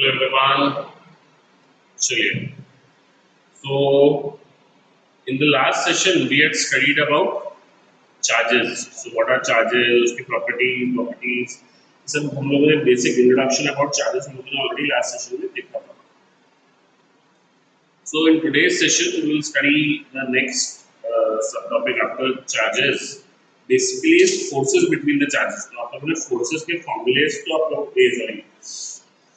Hello everyone. Chilian. So in the last session we had studied about charges. So what are charges, उसकी properties. सब हम लोगों ने basic introduction about charges हम लोगों ने already last session में देखा था. So in today's session we will study the next subtopic after charges. Basically is forces between the charges. तो आप लोगों ने forces के formulas तो आप लोग बेस करेंगे.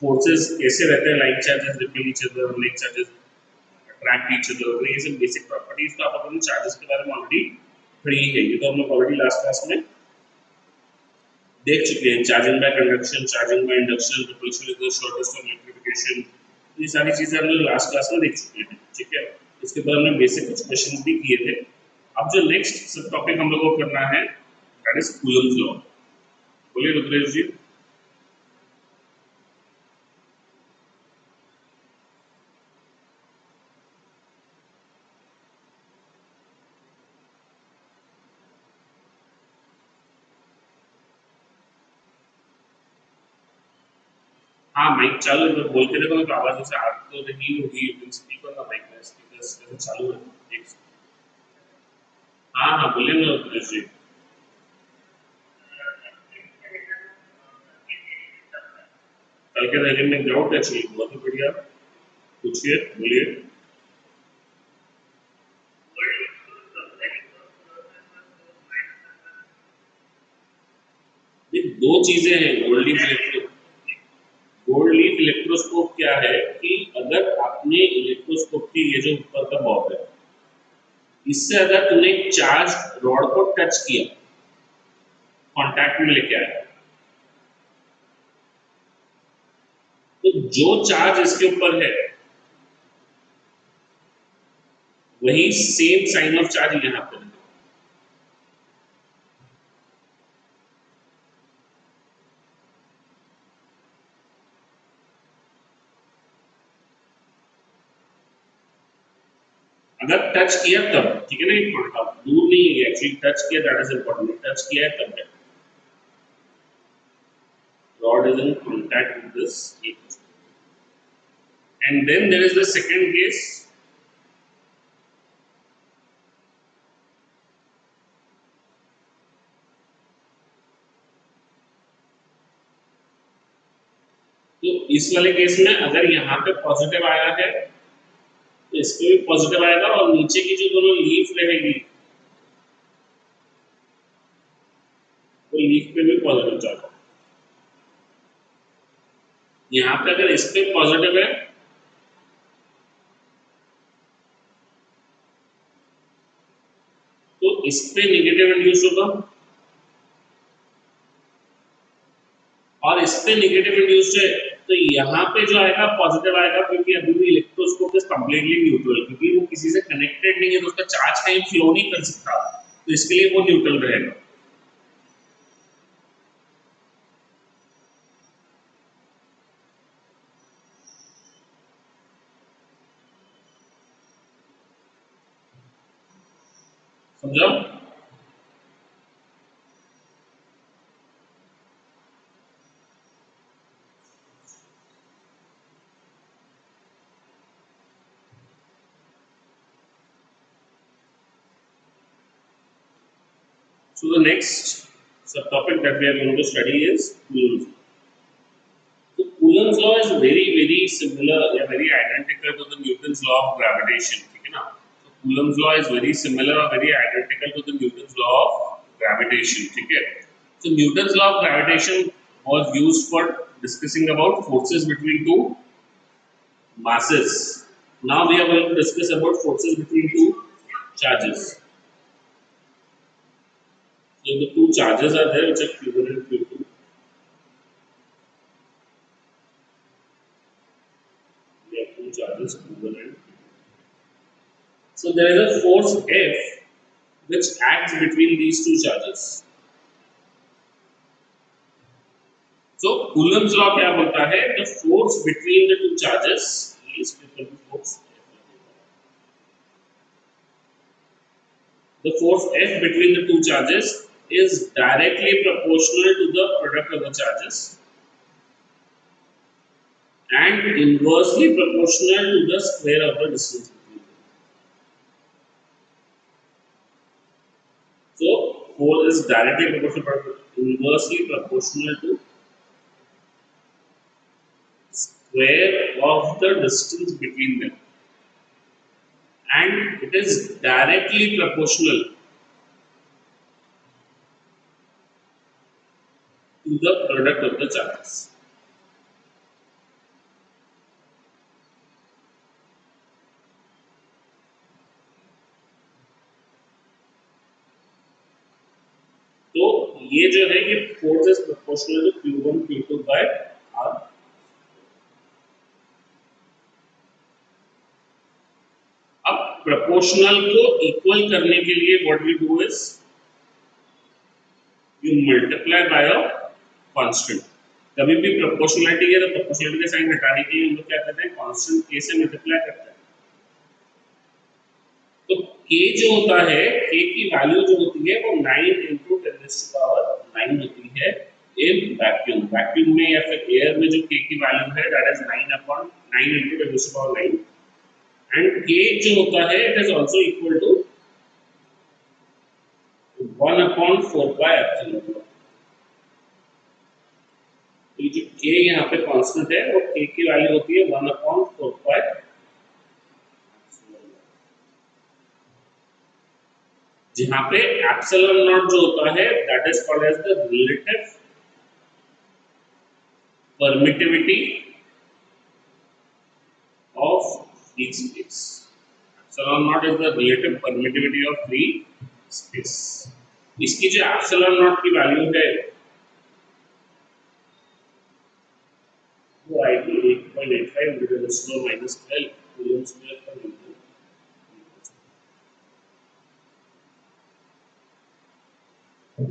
Forces कैसे रहते हैं, like charges repel each other, like charges attract each other, तो ये सब बेसिक प्रॉपर्टीज तो आप लोगों ने चार्जेस के बारे में ऑलरेडी पढ़ी है. ये तो हम लोग ऑलरेडी लास्ट क्लास में देख चुके हैं. Charging by conduction, charging by induction, repulsion is the shortest of electrification. ये सारी चीजें हम लोग लास्ट क्लास में देख चुके हैं. ठीक है, इसके बाद हमने बेसिक कुछ क्वेश्चंस भी किए थे. अब जो नेक्स्ट सब टॉपिक हम लोगों को करना है दैट इज कूलम्स लॉ. बोलिए रुद्रेश जी. हाँ माइक चालू है, बोल के देखो. तो आवाज ऐसे आ तो रही होगी. स्पीकर का माइक है, स्पीकर चालू है. एक हाँ हाँ बोलिए ना रुद्रेश जी. कल के दिन में डाउट एक्चुअली बहुत ही बढ़िया. पूछिए, बोलिए. ये दो चीजें हैं. गोल्ड लीफ इलेक्ट्रोस्कोप क्या है कि अगर आपने इलेक्ट्रोस्कोप की ये जो ऊपर का बॉब है, इससे अगर तुमने एक चार्ज रॉड को टच किया, कांटेक्ट में लेके आया, तो जो चार्ज इसके ऊपर है वही सेम साइन ऑफ चार्ज यहाँ पर है. अगर टच किया तब, ठीक है ना, इम्पोर्टेंट. दूर नहीं है एक्चुअली, टच किया दैट इज इम्पोर्टेंट. टच किया है तब rod is in contact with this electrode. And then there is the second case. तो इस वाले केस में अगर यहाँ पे पॉजिटिव आया है तो इसके भी पॉजिटिव आएगा, और नीचे की जो दोनों लीफ रहेगी तो लीफ पे भी पॉजिटिव जाएगा. यहाँ पे अगर इस पे पॉजिटिव है तो इस पे नेगेटिव इंड्यूस होगा, और इस पे नेगेटिव इंड्यूस है तो यहाँ पे जो आएगा पॉजिटिव आएगा, क्योंकि अभी भी इलेक्ट्रोस्कोप इज कंप्लीटली न्यूट्रल, क्योंकि वो किसी से कनेक्टेड नहीं है तो उसका चार्ज कहीं फ्लो नहीं कर सकता, तो इसके लिए वो न्यूट्रल रहेगा. समझो. So the next subtopic that we are going to study is Coulomb's law. So Coulomb's law is very similar, या very identical to the Newton's law of gravitation. ठीक है ना. So Coulomb's law is very similar or very identical to the Newton's law of gravitation. ठीक है. So Newton's law of gravitation was used for discussing about forces between two masses. Now we are going to discuss about forces between two charges. So the two charges are there, which are Q1 and Q2. We have two charges, Q1 and Q2. So there is a force F which acts between these two charges. So Coulomb's law क्या बोलता है? The force between the two charges is equal to force F. The force F between the two charges is directly proportional to the product of the charges. and inversely proportional to the square of the distance between them. So 4 is directly proportional but inversely proportional to square of the distance between them, and it is directly proportional to the product of the charges. तो ये जो है ये force is proportional to Q1 Q2 by R। अब proportional को equal करने के लिए what we do is you multiply by a constant. कभी भी प्रोपोर्शनलिटी है तो प्रोपोर्शनलिटी का साइन हटाने के लिए हम लोग क्या करते हैं, कांस्टेंट के से मल्टीप्लाई करते हैं। तो k जो होता है, k की वैल्यू जो होती है वो 9 into 10⁻9 होती है इन वैक्यूम। वैक्यूम में या फिर एयर में जो k की वैल्यू है that is 9 into 10⁻9 and k जो होता है it is also equal to 1/4 pi epsilon. तो ये जो k यहाँ पे कांस्टेंट है वो k की वैल्यू होती है 1/4 पाई, जहाँ पे एप्सिलॉन नॉट जो होता है that is called as the relative permittivity of free space. Epsilon naught is the relative permittivity of free space. इसकी जो epsilon naught की वैल्यू है वो आएगी 8.85 into 10⁻12 कूलम स्क्वायर पर Newton.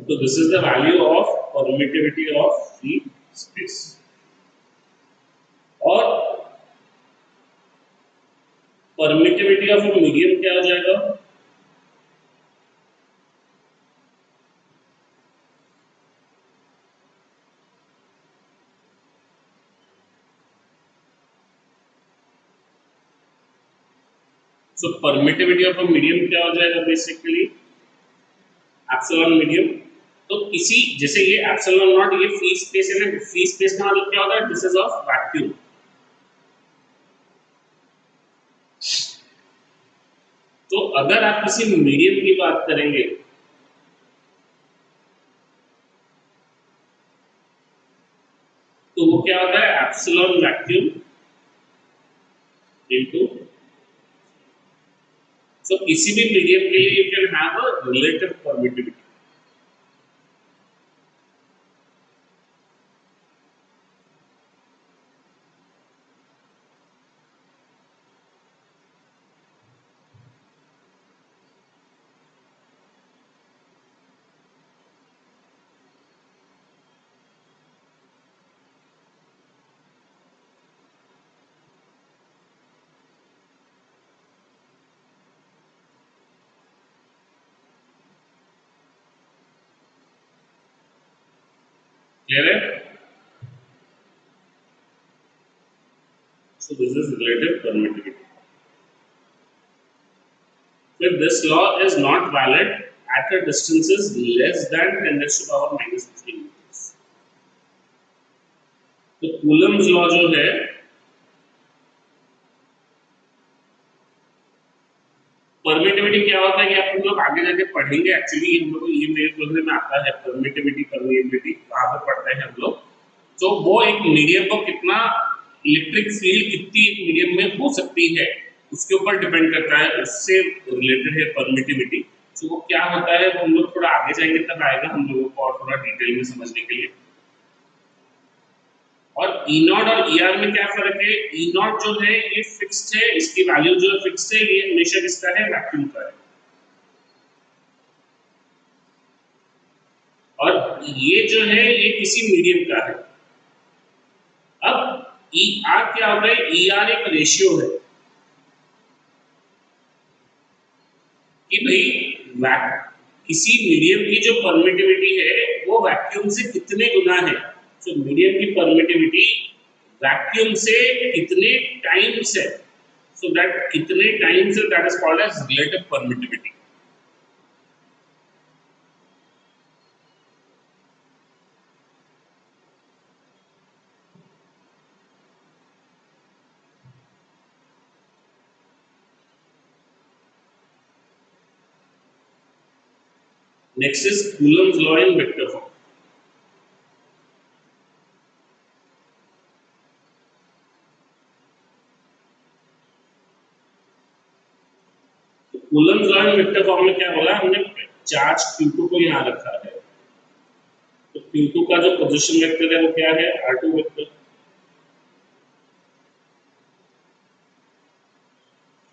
So this is the value of permittivity of free space। और permittivity of a medium क्या हो जाएगा, so permittivity of a medium क्या हो जाएगा बेसिकली एप्सिलॉन मीडियम। तो इसी जैसे ये एप्सिलॉन नॉट ये फ्री स्पेस है ना, फ्री स्पेस का मतलब क्या होता है, दिस इज ऑफ वैक्यूम। तो अगर आप किसी मीडियम की बात करेंगे तो वो क्या होता है एप्सिलॉन वैक्यूम इनटू। सो किसी भी मीडियम के लिए you can have a relative permittivity. Clear है? So this is relative permittivity. If this law is not valid at a distances less than 10⁻⁻15 meters। तो कूलम्स लॉ जो है परमिटिविटी क्या होता है कि आप लोग आगे जाके पढ़ेंगे, एक्चुअली हम लोग ये मेरे प्रोग्राम में आता है परमिटिविटी परमिएबिलिटी वहां पर पढ़ते हैं हम लोग। तो वो एक मीडियम को कितना इलेक्ट्रिक फील्ड कितनी एक मीडियम में हो सकती है उसके ऊपर डिपेंड करता है, उससे रिलेटेड है परमिटिविटी। तो वो क्या होता है वो हम लोग थोड़ा आगे जाएंगे तब आएगा हम लोगों को और थोड़ा डिटेल में समझने के लिए। और ई नॉट और ई आर में क्या फर्क है, ई नॉट जो है ये फिक्स्ड है, इसकी वैल्यू जो है फिक्स्ड है, ये हमेशा किसका है वैक्यूम का है। और ये जो है ये किसी मीडियम का है। अब ई आर क्या होता है, ई आर एक रेशियो है कि भाई किसी मीडियम की जो परमिटिविटी है वो वैक्यूम से कितने गुना है। तो मीडियम की परमिटिविटी वैक्यूम से कितने टाइम्स है, so that कितने टाइम्स है, that is called as relative permittivity. Next is Coulomb's law in vector form. Coulomb's law in vector form में क्या बोला हमने, चार्ज Q2 को यहाँ रखा है, तो Q2 का जो पोजीशन वेक्टर है वो क्या है, R2 वेक्टर।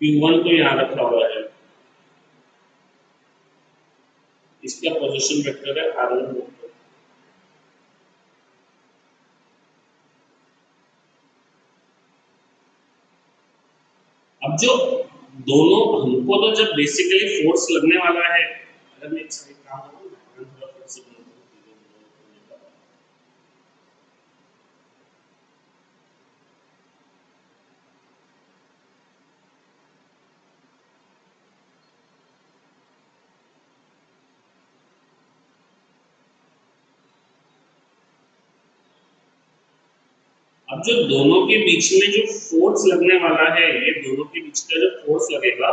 Q1 को यहाँ रखा हुआ है, इसका पोजीशन वेक्टर है R1 वेक्टर। अब जो दोनों, हमको तो जब बेसिकली फोर्स लगने वाला है, अगर मैं एक साइड काम करूँ ना, अब जो दोनों के बीच में जो फोर्स लगने वाला है, ये दोनों के बीच का जो फोर्स लगेगा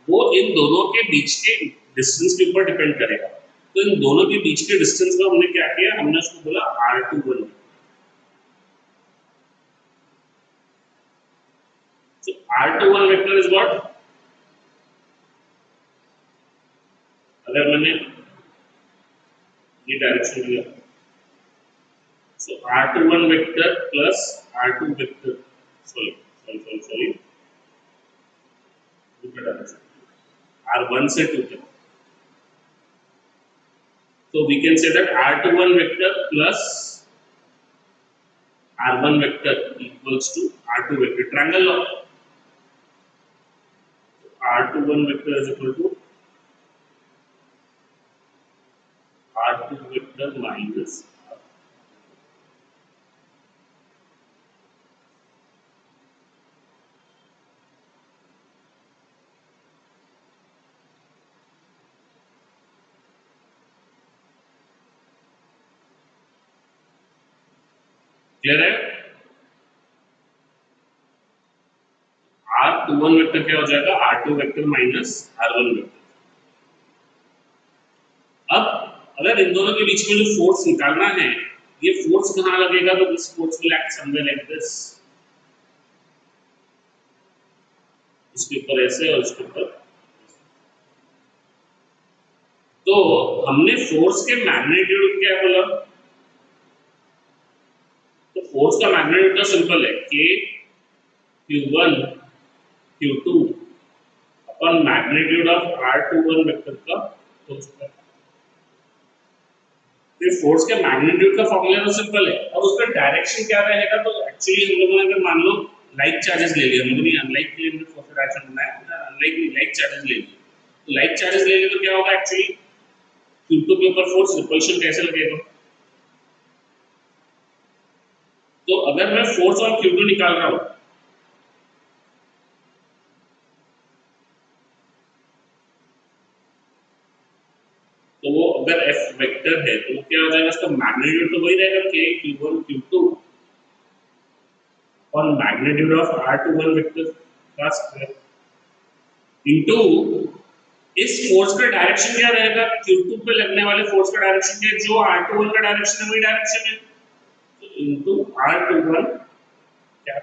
वो इन दोनों के बीच के डिस्टेंस के ऊपर डिपेंड करेगा। तो इन दोनों के बीच के डिस्टेंस को हमने क्या किया, हमने उसको बोला R21। So R21 vector is what, अगर मैंने ये डायरेक्शन लिया, so R21 vector plus R2 vector, sorry दूसरा डायरेक्शन R1 से 2 तक, so we can say that R21 vector plus R1 vector equals to R2 vector, triangle law। R21 vector is equal to R2 vector minus clear है। R21 vector क्या हो जाएगा, R2 vector minus R1 vector. अब अगर इन दोनों के बीच में जो फोर्स निकालना है, ये फोर्स कहाँ लगेगा, तो this force will act somewhere like this, इसके ऊपर ऐसे और इसके ऊपर। तो हमने फोर्स के मैग्नीट्यूड क्या बोला, तो फोर्स का मैग्नीट्यूड तो सिंपल है, K Q1 Q2 upon magnitude of R21 vector का हो चुका है। तो फोर्स के मैग्नीट्यूड का फॉर्मूला तो सिंपल है, अब उसका डायरेक्शन क्या रहेगा, तो एक्चुअली हम लोगों ने अगर मान लो लाइक चार्जेस ले लिया, मतलब अनलाइक के लिए हमने फोर्स का डायरेक्शन बनाया, अनलाइक लाइक चार्जेस ले लिए, तो लाइक चार्जेस ले लिए तो क्या होगा, एक्चुअली Q2 के ऊपर फोर्स रिपल्शन कैसे लगेगा, तो अगर मैं फोर्स ऑन Q2 निकाल रहा हूं, तो वो अगर F वेक्टर है तो वो क्या हो जाएगा, उसका मैग्नीट्यूड तो वही रहेगा K Q1 Q2 और मैग्नीट्यूड ऑफ R21 वेक्टर का स्क्वायर इनटू इस फोर्स का डायरेक्शन क्या रहेगा, Q2 पे लगने वाले फोर्स का डायरेक्शन क्या है, जो R21 का डायरेक्शन है वही डायरेक्शन है, तो इनटू R21 क्या,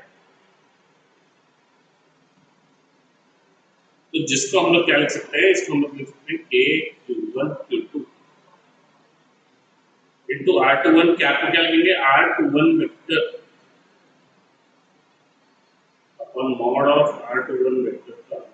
तो जिसको हम लोग क्या लिख सकते हैं, इसको हम लोग लिख सकते हैं K Q1 Q2 into R21 क्या को क्या लिखेंगे, R21 vector upon mod of R21 vector का।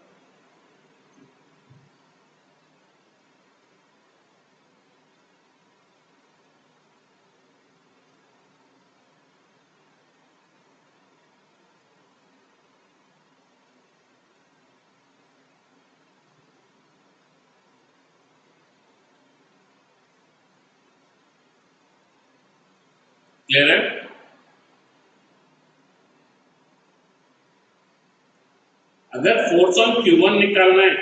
क्लियर है। अगर फोर्स ऑन Q1 निकालना है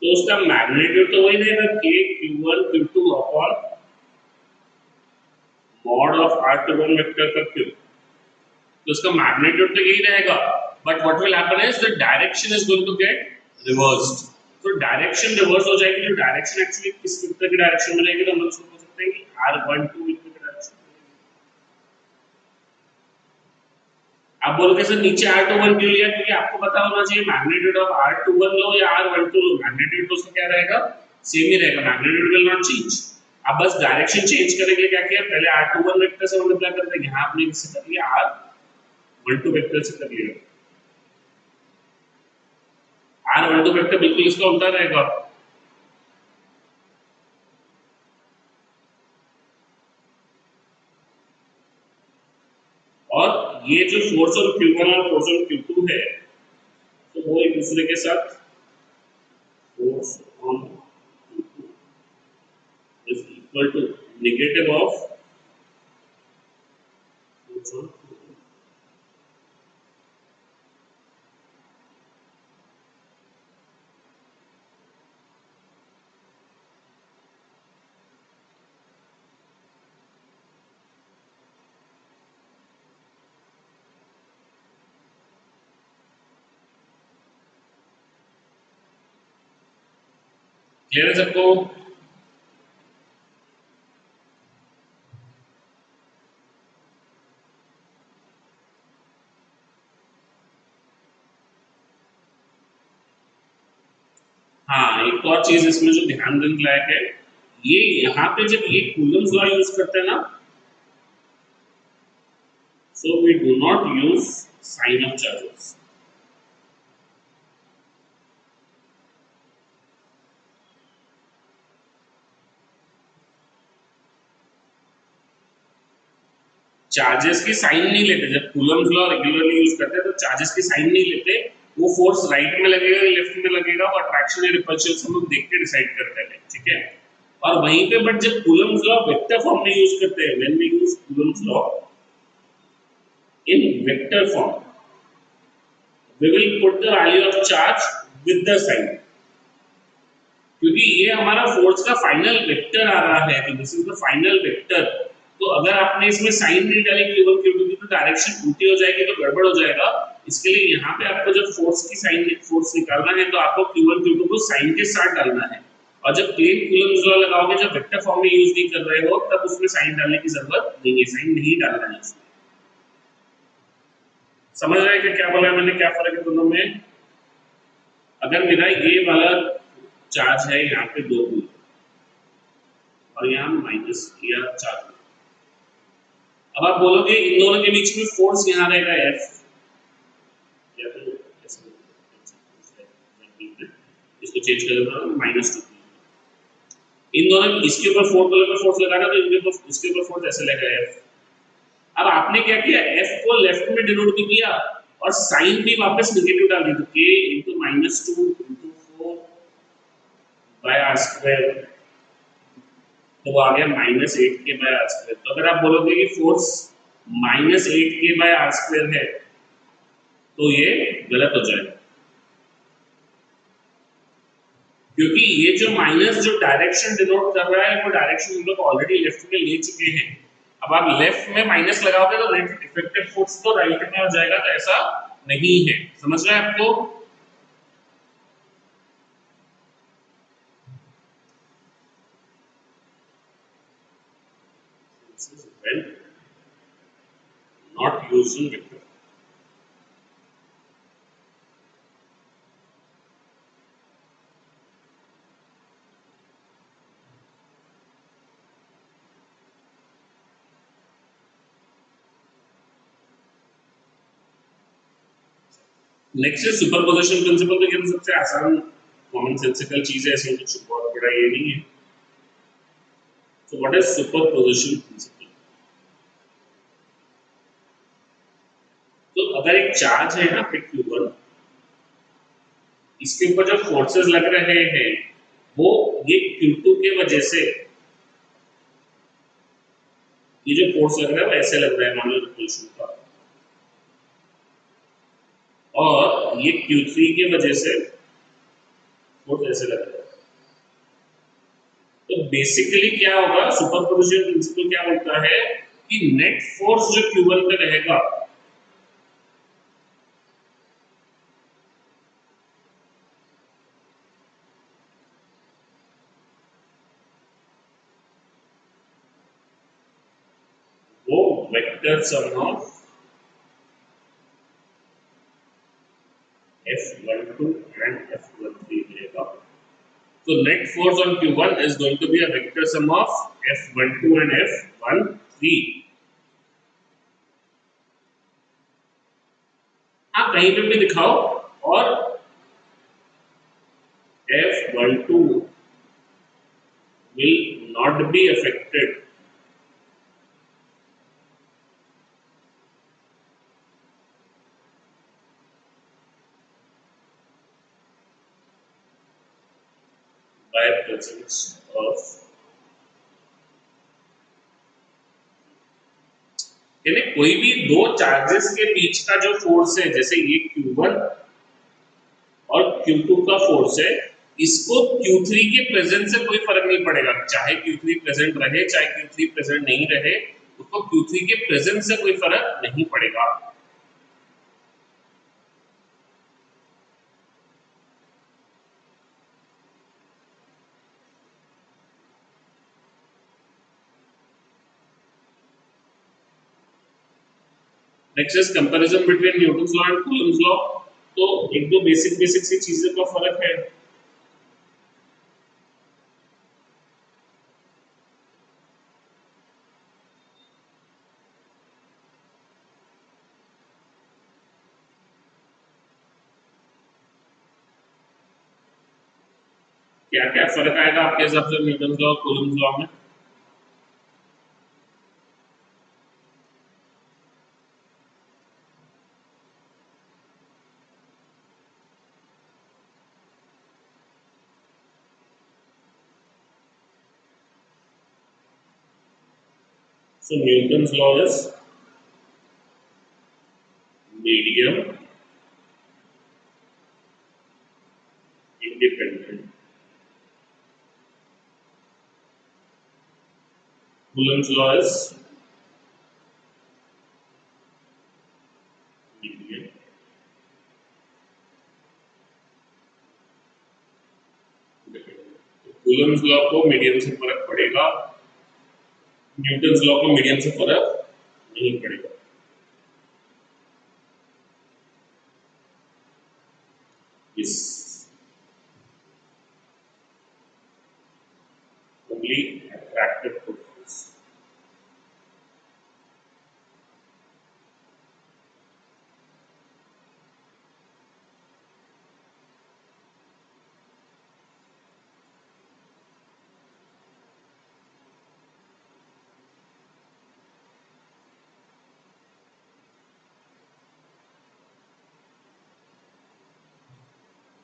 तो उसका मैग्नीट्यूड तो वही रहेगा K Q1 Q2 upon mod of R21 vector का Q, तो उसका मैग्नीट्यूड तो यही रहेगा, but what will happen is the direction is going to get reversed. तो डायरेक्शन रिवर्स हो जाएगी, जो डायरेक्शन एक्चुअली किस वेक्टर की डायरेक्शन में रहेगी, तो हम लोग सोच सकते हैं कि R12 वेक्टर की डायरेक्शन। आप बोलोगे सर नीचे R21 क्यों लिया, क्योंकि आपको पता होना चाहिए मैग्नीट्यूड ऑफ R21 लो या R12 लो, मैग्नीट्यूड तो उसका क्या रहेगा, सेम ही रहेगा, मैग्नीट्यूड विल नॉट चेंज। आप बस डायरेक्शन चेंज करेंगे, क्या किया पहले R21 वेक्टर से मल्टीप्लाई कर देंगे, यहाँ आपने किससे कर लिया R12 वेक्टर से कर लिया। R12 वेक्टर बिल्कुल इसका उल्टा रहेगा, और ये जो फोर्स ऑन Q1 और फोर्स ऑन Q2 है तो वो एक दूसरे के साथ force on Q2 is equal to negative of force on Q1। Clear है सबको? हाँ, एक और चीज इसमें जो ध्यान देने लायक है, ये यहाँ पे जब ये कूलम्स लॉ यूज करते हैं ना, so we do not use sign of charges. Charges की साइन नहीं लेते, जब कूलम्स लॉ रेगुलरली यूज करते हैं तो चार्जेस की साइन नहीं लेते, वो फोर्स राइट में लगेगा या लेफ्ट में लगेगा, वो अट्रैक्शन या रिपल्शन से हम लोग देख के डिसाइड करते हैं, ठीक है। और वहीं पे बट जब कूलम्स लॉ वेक्टर फॉर्म में यूज करते हैं, when we use Coulomb's law in vector form, we will put the value of charge with the sign, क्योंकि ये हमारा फोर्स का फाइनल वेक्टर आ रहा है, कि this is the final vector. तो अगर आपने इसमें साइन नहीं डाली Q1 Q2 की, तो डायरेक्शन उल्टी हो जाएगी, तो गड़बड़ हो जाएगा। इसके लिए यहाँ पे आपको जब फोर्स की साइन फोर्स निकालना है तो आपको Q1 Q2 को साइन के साथ डालना है, और जब प्लेन कूलम्स लॉ लगाओगे, जब वेक्टर फॉर्म में यूज नहीं कर रहे हो, तब उसमें साइन डालने की जरूरत नहीं है, साइन नहीं डालना है उसमें। समझ रहे हैं कि क्या बोला मैंने, क्या फर्क है दोनों में? अगर मेरा ये वाला चार्ज है यहाँ पे 2 कूलम और यहाँ माइनस किया चार्ज, अब आप बोलोगे इन दोनों के बीच में फोर्स यहाँ रहेगा F, या फिर इसको चेंज कर देता हूँ -2, इन दोनों इसके ऊपर फोर्स लगाना, तो इनके ऊपर इसके ऊपर फोर्स ऐसे लगेगा F। अब आपने क्या किया, F को लेफ्ट में डिनोट भी किया और साइन भी वापस नेगेटिव डाल दी, तो K × -2 × 4 बाय r², तो वो आ गया -8k/r²। तो अगर आप बोलोगे कि फोर्स -8k/r² है, तो ये गलत हो जाएगा, क्योंकि ये जो माइनस जो डायरेक्शन डिनोट कर रहा है, वो डायरेक्शन हम लोग ऑलरेडी लेफ्ट में ले चुके हैं। अब आप लेफ्ट में माइनस लगाओगे तो इफेक्टिव फोर्स तो राइट में हो जाएगा, तो ऐसा नहीं है। समझ रहे हैं आपको? Well, not using vector. Next है सुपरपोजिशन प्रिंसिपल। तो ये तो सबसे आसान कॉमन सेंसिकल चीज है, इसमें कुछ बहुत बड़ा ये नहीं है। So what is superposition principle? तो अगर एक चार्ज है यहाँ पे Q1, इसके ऊपर जो फोर्सेस लग रहे हैं वो ये Q2 के वजह से फोर्स लग रहा है वो ऐसे लग रहा है मान लो रिपल्शन का, और ये Q3 की वजह से फोर्स ऐसे लग रहा है। तो बेसिकली क्या होगा, सुपरपोजिशन प्रिंसिपल क्या बोलता है कि नेट फोर्स जो Q1 पे रहेगा वो vector sum of F12 and F13 रहेगा। So net force on Q1 is going to be a vector sum of F12 and F13। हाँ कहीं पे भी दिखाओ, और F12 will not be affected by presence of, यानी कोई भी दो चार्जेस के बीच का जो फोर्स है, जैसे ये Q1 और Q2 का फोर्स है, इसको Q3 के प्रेजेंट से कोई फर्क नहीं पड़ेगा, चाहे Q3 प्रेजेंट रहे चाहे Q3 प्रेजेंट नहीं रहे, उसको Q3 के प्रेजेंट से कोई फर्क नहीं पड़ेगा। Next is comparison between Newton's law and Coulomb's law. तो एक दो बेसिक सी चीजों का फर्क है। क्या क्या फर्क आएगा आपके हिसाब से न्यूटन्स लॉ और कूलम्स लॉ में? So Newton's law is medium independent. Coulomb's law is medium independent. Coulomb's law को मीडियम से फर्क पड़ेगा, न्यूटन्स लॉ को मीडियम से फर्क नहीं पड़ेगा। Yes, only attractive forces.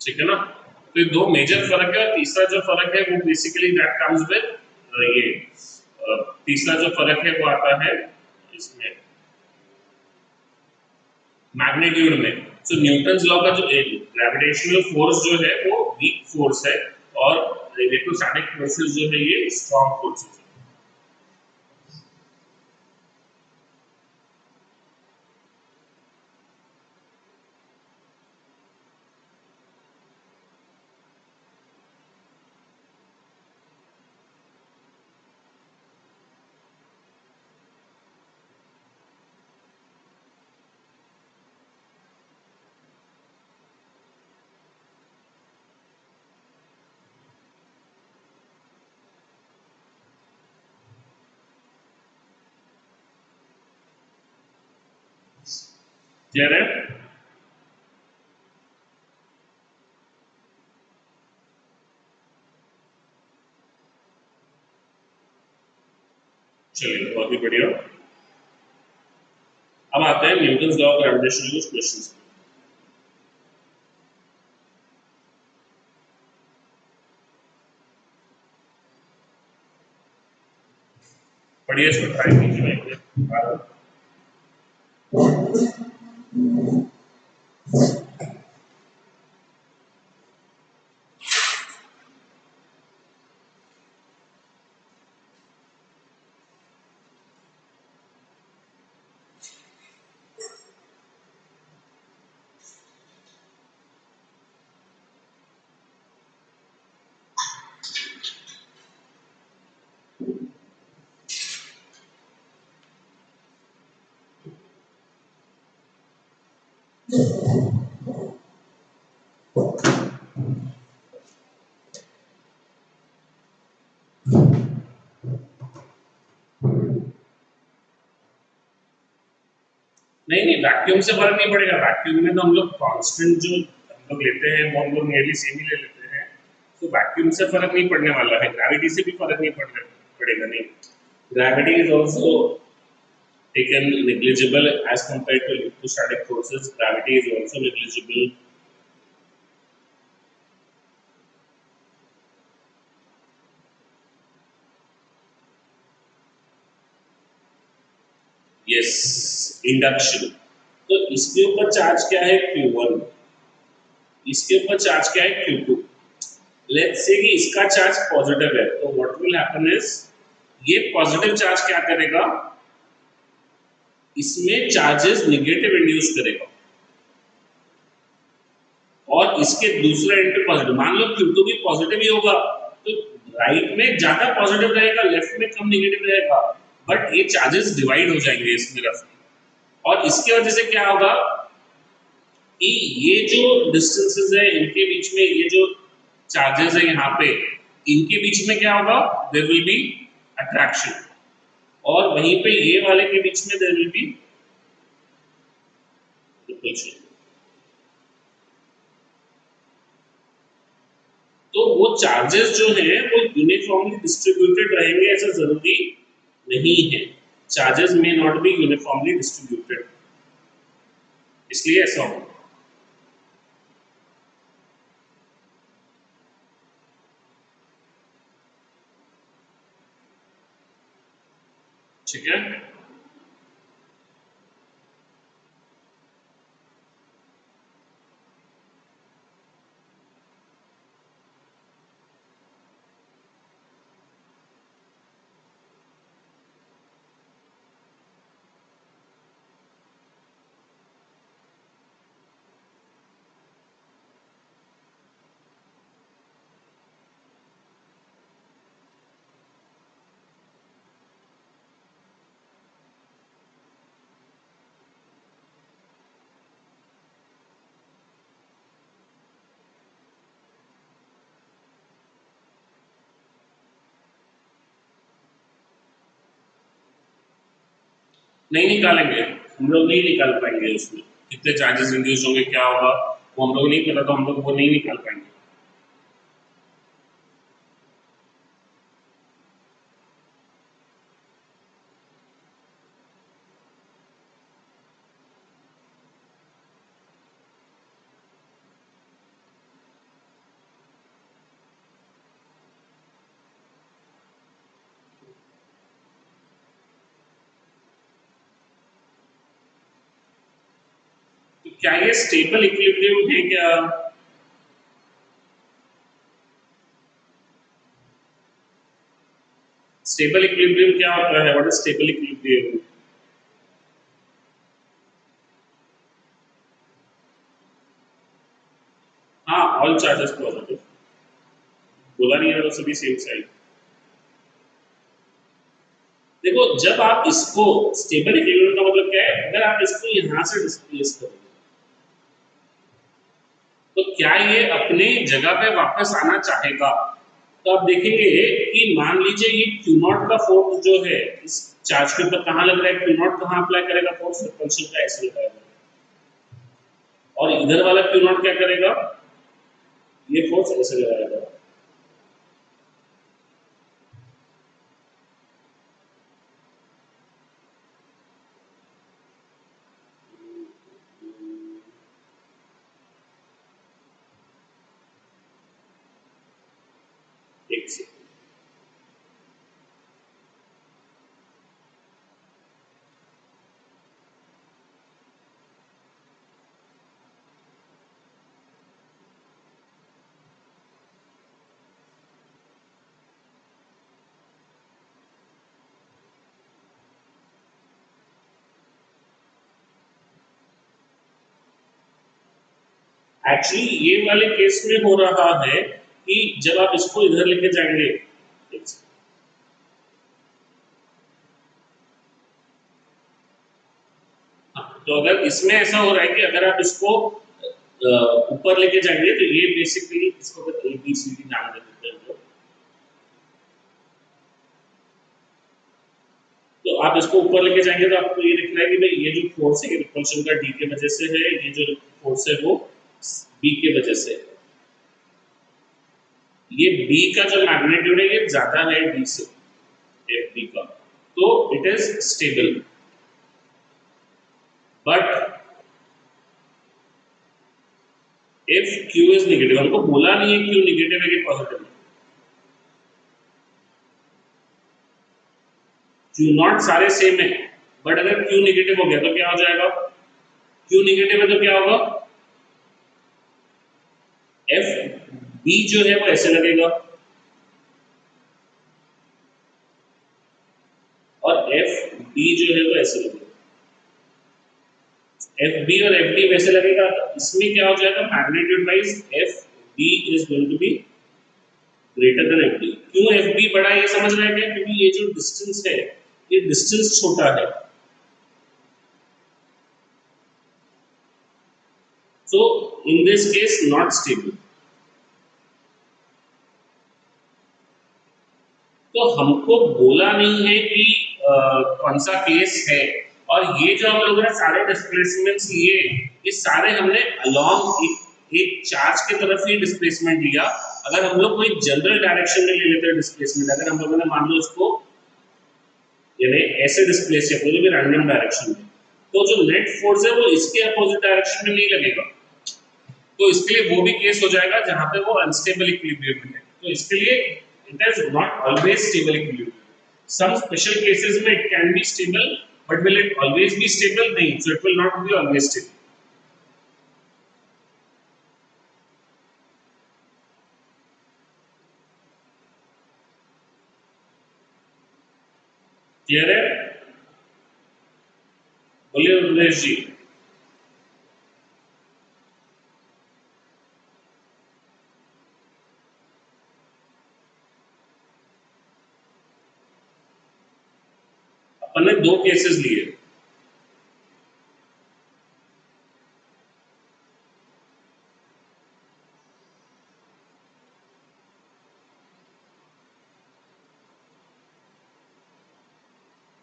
ठीक है ना? तो ये दो मेजर फर्क है, और तीसरा जो फर्क है वो बेसिकली दैट कम्स विद ये तीसरा जो फर्क है वो आता है इसमें मैग्नीट्यूड में। सो न्यूटन्स लॉ का जो ग्रेविटेशनल फोर्स जो है वो वीक फोर्स है, और इलेक्ट्रोस्टैटिक फोर्सेस जो है ये स्ट्रॉन्ग फोर्सेस है। क्लियर है? चलिए बहुत ही बढ़िया। अब आते हैं न्यूटन्स लॉ ऑफ ग्रेविटेशन के क्वेश्चंस। बढ़िया शो ट्राई कीजिए भाई। नहीं नहीं, वैक्यूम से फर्क नहीं पड़ेगा। वैक्यूम में तो हम लोग कांस्टेंट जो हम लोग लेते हैं वो हम लोग नियरली सेम ही ले लेते हैं, तो वैक्यूम से फर्क नहीं पड़ने वाला है। ग्रेविटी से भी फर्क नहीं पड़ेगा नहीं। Gravity is also taken negligible as compared to electrostatic forces. Gravity is also negligible. Yes, induction. तो इसके ऊपर चार्ज क्या है Q1, इसके ऊपर चार्ज क्या है Q2। लेट्स से कि इसका चार्ज पॉजिटिव है, तो व्हाट विल हैपन इज ये पॉजिटिव चार्ज क्या करेगा, इसमें चार्जेस निगेटिव इंड्यूस करेगा और इसके दूसरा एंड पे पॉजिटिव। मान लो Q2 भी पॉजिटिव ही होगा, तो राइट में ज्यादा पॉजिटिव रहेगा, लेफ्ट में कम निगेटिव रहेगा, बट ये चार्जेस डिवाइड हो जाएंगे इसमें रफली। और इसके वजह से क्या होगा कि ये जो डिस्टेंसेस है इनके बीच में, ये जो चार्जेस है यहाँ पे, इनके बीच में क्या होगा, देयर विल बी अट्रैक्शन, और वहीं पे ये वाले के बीच में देयर विल बी रिपल्शन। तो वो चार्जेस जो है वो यूनिफॉर्मली डिस्ट्रीब्यूटेड रहेंगे ऐसा जरूरी नहीं है। चार्जेस में नॉट बी यूनिफॉर्मली डिस्ट्रीब्यूटेड, इसलिए ऐसा होगा। ठीक है, नहीं निकालेंगे, हम लोग नहीं निकाल पाएंगे उसमें कितने चार्जेस इंड्यूस होंगे, क्या होगा वो हम लोग नहीं पता, तो हम लोग वो नहीं निकाल पाएंगे। तो क्या ये स्टेबल इक्विलिब्रियम है क्या? स्टेबल इक्विलिब्रियम क्या होता है, व्हाट इज स्टेबल इक्विलिब्रियम? हाँ, ऑल चार्जेस पॉजिटिव, बोला नहीं है तो सभी सेम साइड। देखो जब आप इसको स्टेबल इक्विलिब्रियम का मतलब क्या है, अगर आप इसको यहां से डिस्प्लेस करोगे तो क्या ये अपने जगह पे वापस आना चाहेगा? तो आप देखेंगे कि मान लीजिए ये क्यू नॉट का फोर्स जो है इस चार्ज के ऊपर कहाँ लग रहा है, क्यू नॉट कहाँ अप्लाई करेगा फोर्स, रिपल्शन का ऐसे लगाएगा, और इधर वाला क्यू नॉट क्या करेगा, ये फोर्स ऐसे लगाएगा। एक से एक्चुअली ये वाले केस में हो रहा है कि जब आप इसको इधर लेके जाएंगे, तो अगर इसमें ऐसा हो रहा है कि अगर आप इसको ऊपर लेके जाएंगे तो ये बेसिकली इसको ए बी सी डी नाम दे देते हैं हम लोग। तो आप इसको ऊपर लेके जाएंगे तो आपको ये दिख रहा है कि भाई ये जो फोर्स है रिपल्शन का डी के वजह से है, ये जो फोर्स है वो बी के वजह से है। ये बी का जो मैग्नीट्यूड है ये ज्यादा है डी से, एफ बी का, तो it is stable. But if Q is negative, हमको बोला नहीं है क्यू नेगेटिव है कि पॉजिटिव है। क्यू नॉट सारे सेम है, बट अगर क्यू नेगेटिव हो गया तो क्या हो जाएगा? क्यू नेगेटिव है तो क्या होगा? एफ बी जो है वो ऐसे लगेगा और एफ डी जो है वो ऐसे लगेगा। एफ बी और एफ डी वैसे लगेगा, तो इसमें क्या हो जाएगा? Magnitude wise F B is going to be greater than F D. क्यों एफ बी बड़ा है ये समझ रहे हैं क्या? क्योंकि ये जो डिस्टेंस है ये डिस्टेंस छोटा है, so in this case not stable। तो हमको बोला नहीं है कि कौन सा केस है, और ये जो हम लोगों ने सारे डिस्प्लेसमेंट्स लिए ये सारे हमने अलोंग एक चार्ज की तरफ ही डिस्प्लेसमेंट लिया। अगर हम लोग कोई जनरल डायरेक्शन में ले लेते हैं डिस्प्लेसमेंट, अगर हम लोगों ने मान लो इसको यानी ऐसे डिस्प्लेस किया कोई भी रैंडम डायरेक्शन में, तो जो नेट फोर्स है वो इसके अपोजिट डायरेक्शन में नहीं लगेगा, तो इसके लिए वो भी केस हो जाएगा जहां पे वो अनस्टेबल इक्विलिब्रियम में है। तो इसके लिए it is not always stable equilibrium. Some special cases में it can be stable, but will it always be stable? नहीं, so it will not be always stable. Clear है? बोलिए रुद्रेश जी। अपन ने दो केसेस लिए,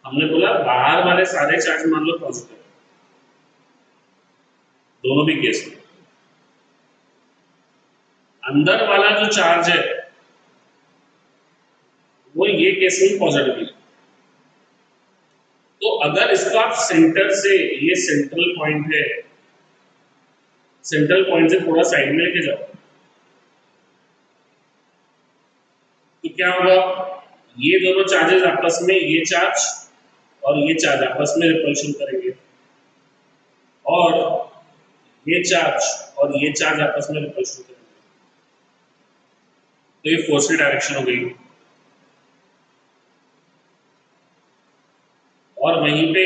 हमने बोला बाहर वाले सारे चार्ज मान लो पॉजिटिव, दोनों भी केस में। अंदर वाला जो चार्ज है वो ये केस में पॉजिटिव है। तो अगर इसको आप सेंटर से, ये सेंट्रल पॉइंट है, सेंट्रल पॉइंट से थोड़ा साइड में लेके जाओ तो क्या होगा? ये दोनों चार्जेस आपस में, ये चार्ज और ये चार्ज आपस में रिपल्शन करेंगे, और ये चार्ज और ये चार्ज आपस में रिपल्शन करेंगे, तो ये फोर्स की डायरेक्शन हो गई। और वहीं पे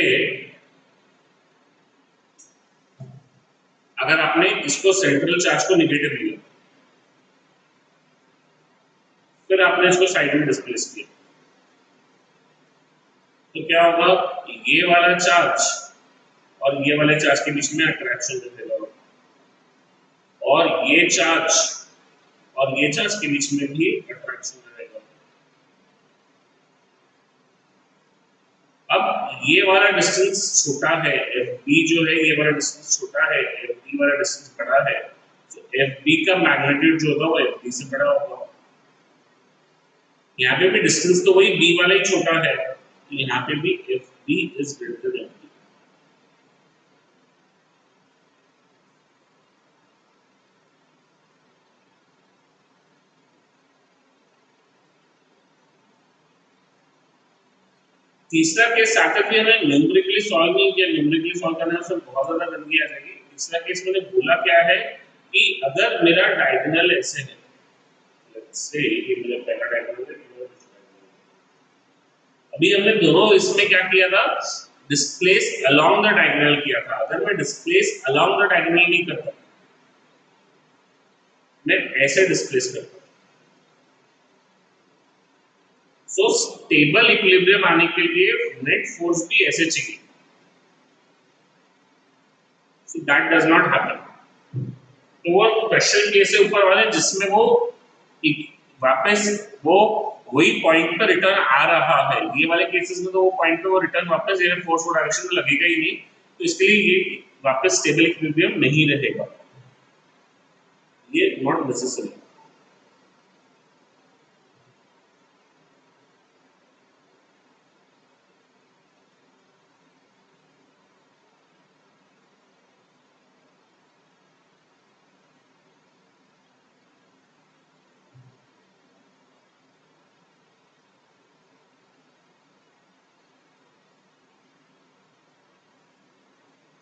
अगर आपने इसको सेंट्रल चार्ज को निगेटिव लिया, फिर आपने इसको साइड में डिस्प्लेस किया, तो क्या होगा? ये वाला चार्ज और ये वाले चार्ज के बीच में अट्रैक्शन रहेगा, और ये चार्ज और ये चार्ज के बीच में भी अट्रैक्शन रहेगा। अब ये वाला डिस्टेंस छोटा है, एफ बी जो है ये वाला डिस्टेंस छोटा है, एफ बी वाला डिस्टेंस बड़ा है, तो एफ बी का मैग्नीट्यूड जो होगा वो एफ बी से बड़ा होगा। यहाँ पे भी डिस्टेंस तो वही बी वाला ही छोटा है, तो यहाँ पे भी F B is greater than F B. तीसरा केस आकर भी हमें न्यूमेरिकली सॉल्व नहीं किया, न्यूमेरिकली सॉल्व करने से बहुत ज्यादा गंदगी आ जाएगी। तीसरा केस मैंने बोला क्या है कि अगर मेरा डायगोनल ऐसे है, लेट्स से ये मेरा पहला डायगोनल है, अभी हमने दोनों इसमें क्या किया था? डिस्प्लेस अलोंग द डायगोनल किया था। अगर मैं डिस्प्लेस अलोंग द डायगोनल नहीं करता मैं ऐसे डिस्प्लेस करता हूँ। सो स्टेबल इक्विलिब्रियम आने के लिए नेट फोर्स भी ऐसे चाहिए। So that does not happen. तो वो स्पेशल केस है ऊपर वाले जिसमें वो वापस वो वही पॉइंट पर रिटर्न आ रहा है। ये वाले केसेस में तो वो पॉइंट पे वो रिटर्न वापस ये फोर्स और डायरेक्शन में लगेगा ही नहीं, तो इसके लिए ये वापस स्टेबल इक्विलिब्रियम नहीं रहेगा, ये not necessary.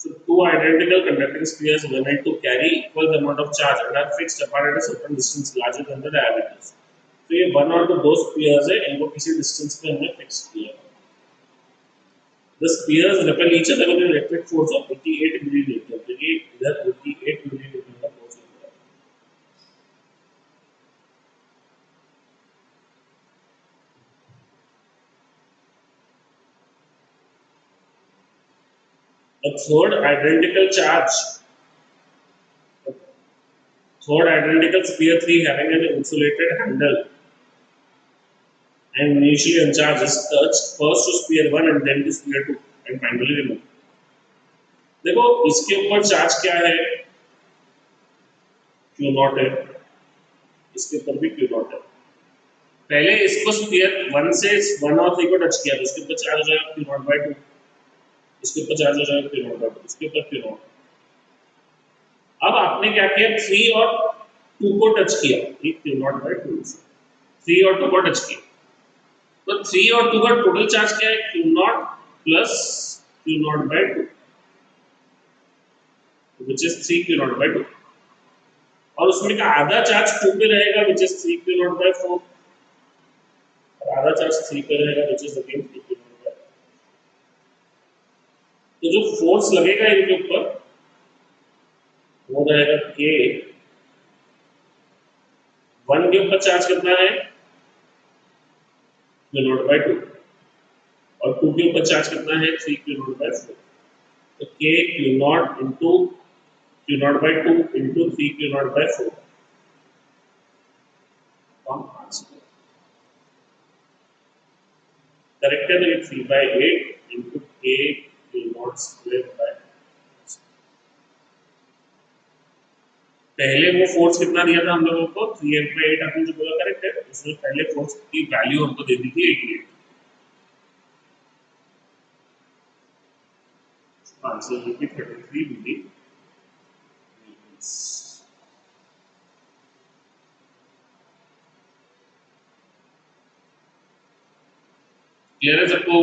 So two identical conducting spheres were meant to carry equal amount of charge and are fixed apart at a certain distance larger than the diameters. तो ये वन और दो स्पीयर्स है, इनको किसी डिस्टेंस पे हमने फिक्स किया। The spheres repel each other with an electric force of 88 millimeter। तो ये इधर 88 millimeter का फोर्स लग रहा है। A third identical sphere 3 having an insulated handle and initially uncharged is touched first to sphere 1 and then to sphere 2 and finally removed। देखो इसके ऊपर चार्ज क्या है, क्यू नॉट है, इसके ऊपर भी क्यू नॉट है। पहले इसको स्फीयर 1 से 1 और 3 को टच किया तो इसके ऊपर चार्ज हो जाएगा क्यू नॉट बाई 2, इसके ऊपर चार्ज हो जाएगा क्यू नॉट बाई 2, इसके ऊपर क्यू नॉट। अब आपने क्या किया, 3 और 2 को टच किया, क्यू नॉट बाई 2, 3 और 2 को टच किया, तो 3 और 2 का टोटल चार्ज क्या है, Q not plus Q not by 2, which is 3 Q not by 2, और उसमें का आधा चार्ज 2 पे रहेगा which is 3 Q not by 4, और आधा चार्ज 3 पे रहेगा which is again 3 Q not by 4। तो जो फोर्स लगेगा इनके ऊपर वो रहेगा के, 1 के ऊपर चार्ज कितना है, क्यू नॉट बाई 2, और 2 के ऊपर चार्ज कितना है, 3 क्यू नॉट बाई 4। तो के Q not into Q not by 2 into 3 Q not by 4 correct है। तो ये 3 बाई 8 इंटू के क्यू नॉट स्क्वायर बाई, पहले वो फोर्स कितना दिया था हम लोगों को, 3/8 आपने जो बोला करेक्ट है, उसमें पहले फोर्स की वैल्यू हमको दे दी थी 88। आंसर जो कि 33 मिली। क्लियर है सबको?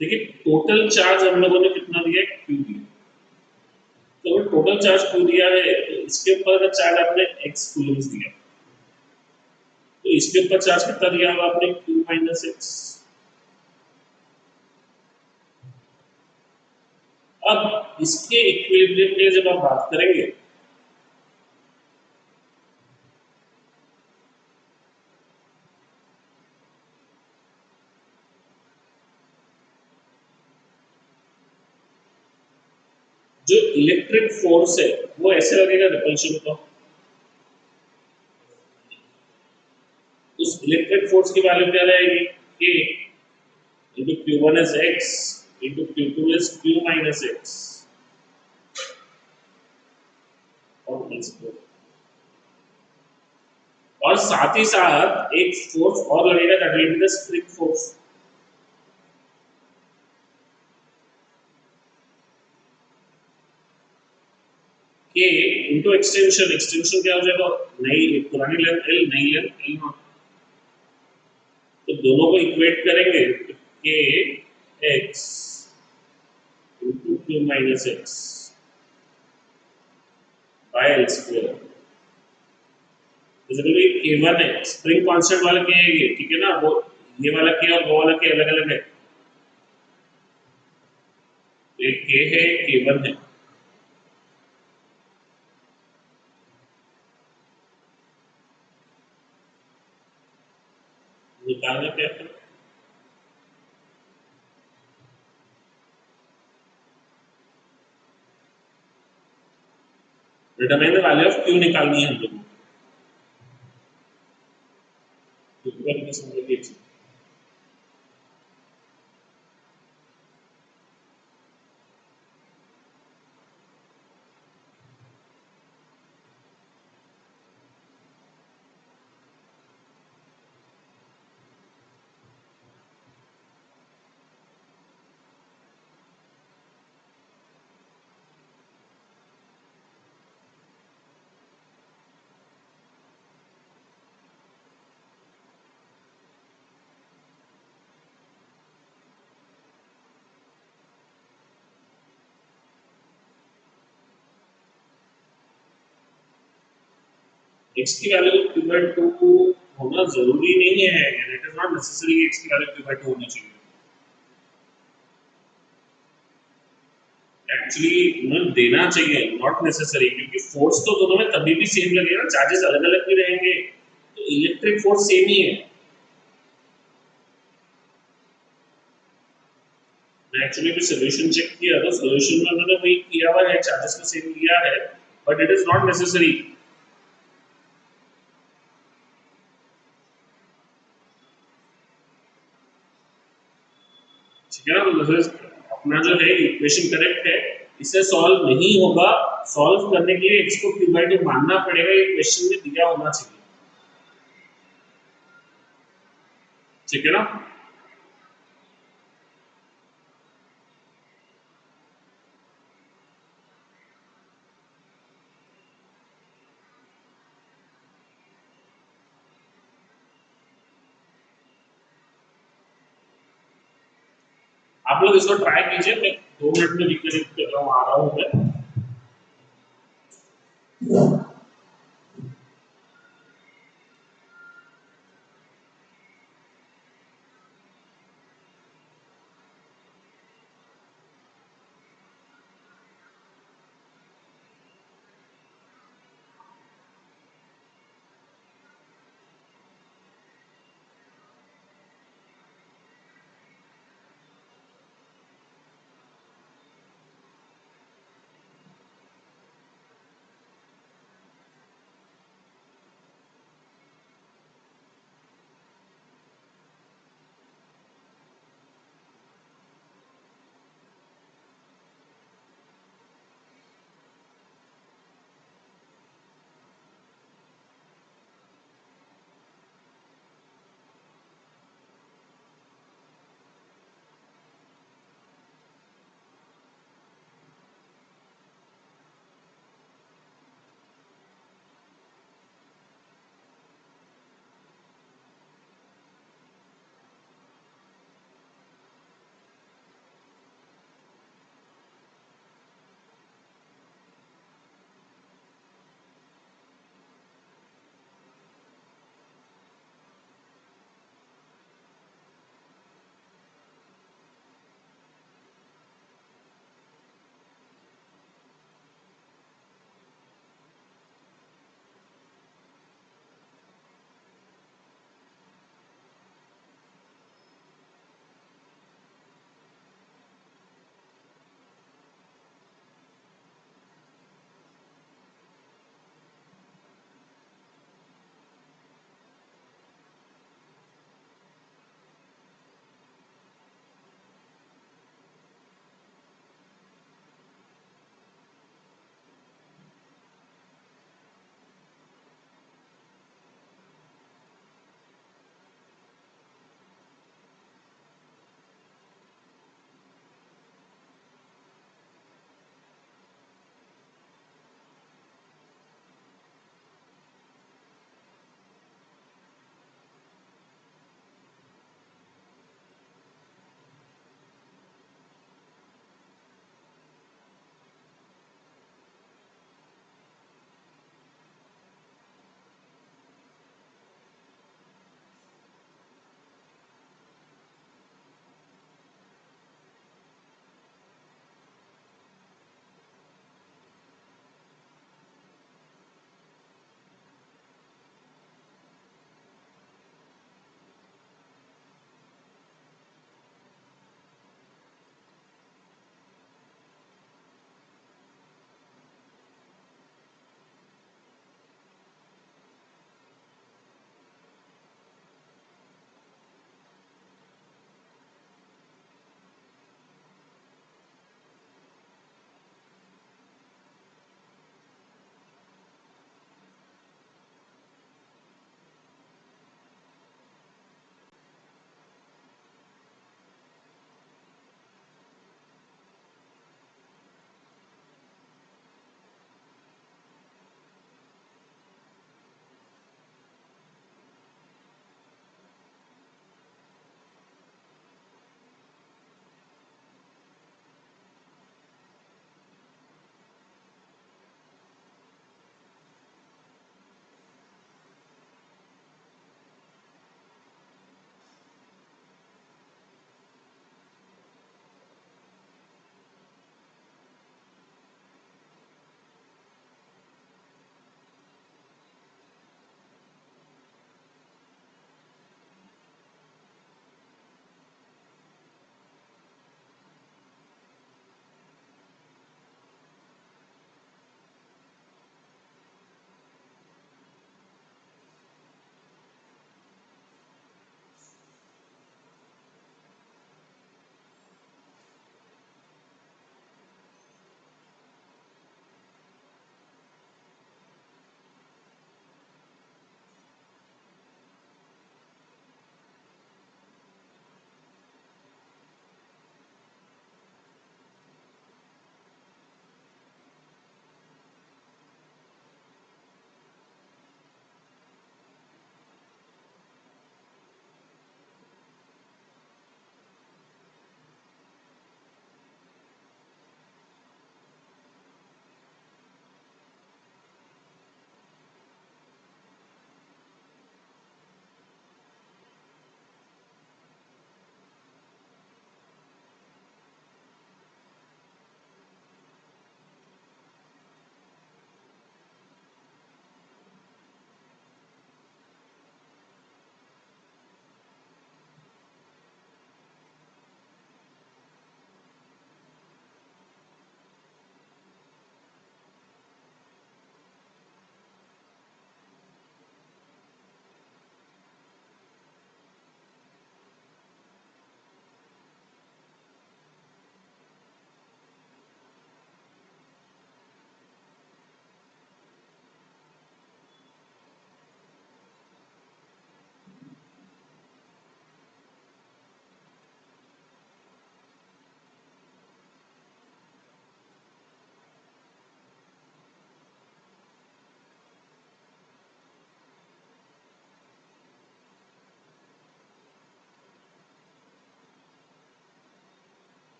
देखिए टोटल चार्ज हम लोगों ने कितना दिया है, क्यू दिया। तो अगर टोटल चार्ज क्यू दिया है तो इसके ऊपर अगर चार्ज आपने एक्स कूलम्स दिया, तो इसके ऊपर चार्ज कितना दिया होगा आपने, क्यू माइनस एक्स। अब इसके इक्विलिब्रियम के लिए जब आप बात करेंगे, जो इलेक्ट्रिक फोर्स है वो ऐसे लगेगा रिपल्शन का। उस इलेक्ट्रिक फोर्स की वैल्यू क्या रहेगी, के into Q one is x into Q two is Q minus x और और साथ ही साथ एक फोर्स और लगेगा, that will be the spring force. के इंटू एक्सटेंशन, एक्सटेंशन क्या हो जाएगा, नई पुरानी लेंथ एल, नई लेंथ एल नॉट। तो दोनों को इक्वेट करेंगे तो के x into Q minus x by L square basically के वन है, स्प्रिंग कांस्टेंट वाला के है ये, ठीक है ना, वो ये वाला के और वो वाला के अलग अलग है। तो एक के है, एक के वन है। निकालना क्या है, determine the value of Q निकालनी है हम लोगों को, समझिए। एक्स की वैल्यू क्यू बाई टू होना जरूरी नहीं है, it is not necessary x की वैल्यू क्यू बाई टू होनी चाहिए। एक्चुअली उन्हें देना चाहिए, नॉट नेसेसरी, क्योंकि फोर्स तो दोनों में तभी भी सेम लगेगा, चार्जेस अलग अलग भी रहेंगे, तो इलेक्ट्रिक फोर्स सेम ही है। मैं एक्चुअली भी सोल्यूशन चेक किया तो सोल्यूशन में उन्होंने वही किया हुआ है, चार्जेस को सेम लिया है, but it is not necessary. ठीक है ना, तो अपना जो है इक्वेशन करेक्ट है, इसे सॉल्व नहीं होगा, सॉल्व करने के लिए एक्स को क्यू बाई टू मानना पड़ेगा, ये क्वेश्चन में दिया होना चाहिए। ठीक है ना, आप लोग इसको ट्राई कीजिए, मैं 2 मिनट में रिकनेक्ट कर रहा हूँ, आ रहा हूँ मैं।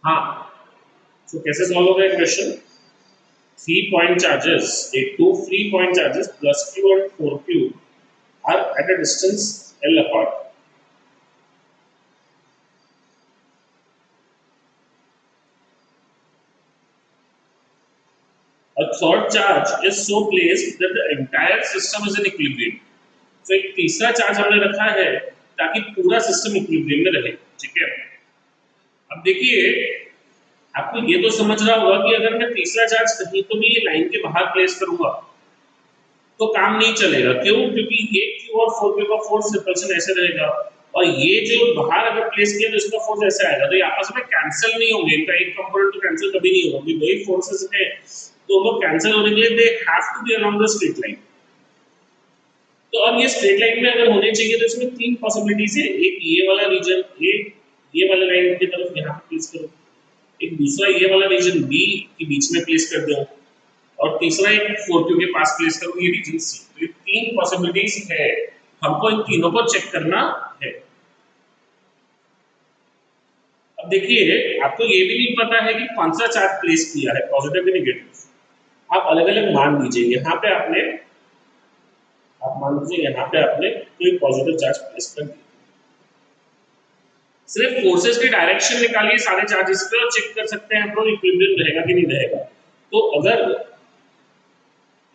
हाँ, तो कैसे सॉल्व होगा question? 3 point charges, two free point charges plus q and 4q are at a distance L apart. A third charge is so placed that the entire system is in equilibrium. तो एक तीसरा charge हमने रखा है ताकि पूरा system equilibrium में रहे, ठीक है। अब देखिए, आपको ये तो समझ रहा होगा कि अगर मैं तीसरा चार्ज कहीं तो भी ये लाइन के बाहर प्लेस करूंगा तो काम नहीं चलेगा। क्यों? क्योंकि ये क्यू और 4p का फोर्स रिपल्शन ऐसे रहेगा और ये जो बाहर अगर प्लेस किया तो इसका फोर्स ऐसे आएगा, तो ये आपस में कैंसिल नहीं होंगे, इनका एक कंपोनेंट तो कैंसिल कभी नहीं होगा, वही फोर्सेस है तो वो कैंसिल होने के लिए they have to be around the straight line. तो अब ये स्ट्रेट लाइन में अगर होने चाहिए तो इसमें तीन पॉसिबिलिटीज है। एक ये वाला रीजन, ये वाला लाइन की तरफ यहाँ पे प्लेस करो, एक दूसरा ये वाला रीजन बी के बीच में प्लेस कर दो और तीसरा एक 4q के पास प्लेस करो, ये रीजन सी। तो ये तीन पॉसिबिलिटीज है, हमको इन तीनों को चेक करना है। अब देखिए, आपको ये भी नहीं पता है कि कौन सा चार्ज प्लेस किया है, पॉजिटिव या नेगेटिव। आप अलग अलग मान लीजिए, यहाँ पे आपने, आप मान लीजिए यहाँ पे आपने कोई पॉजिटिव चार्ज प्लेस कर दिया, सिर्फ फोर्सेस की डायरेक्शन निकालिए सारे चार्जेस पे और चेक कर सकते हैं तो इक्विलिब्रियम रहेगा कि नहीं रहेगा। तो अगर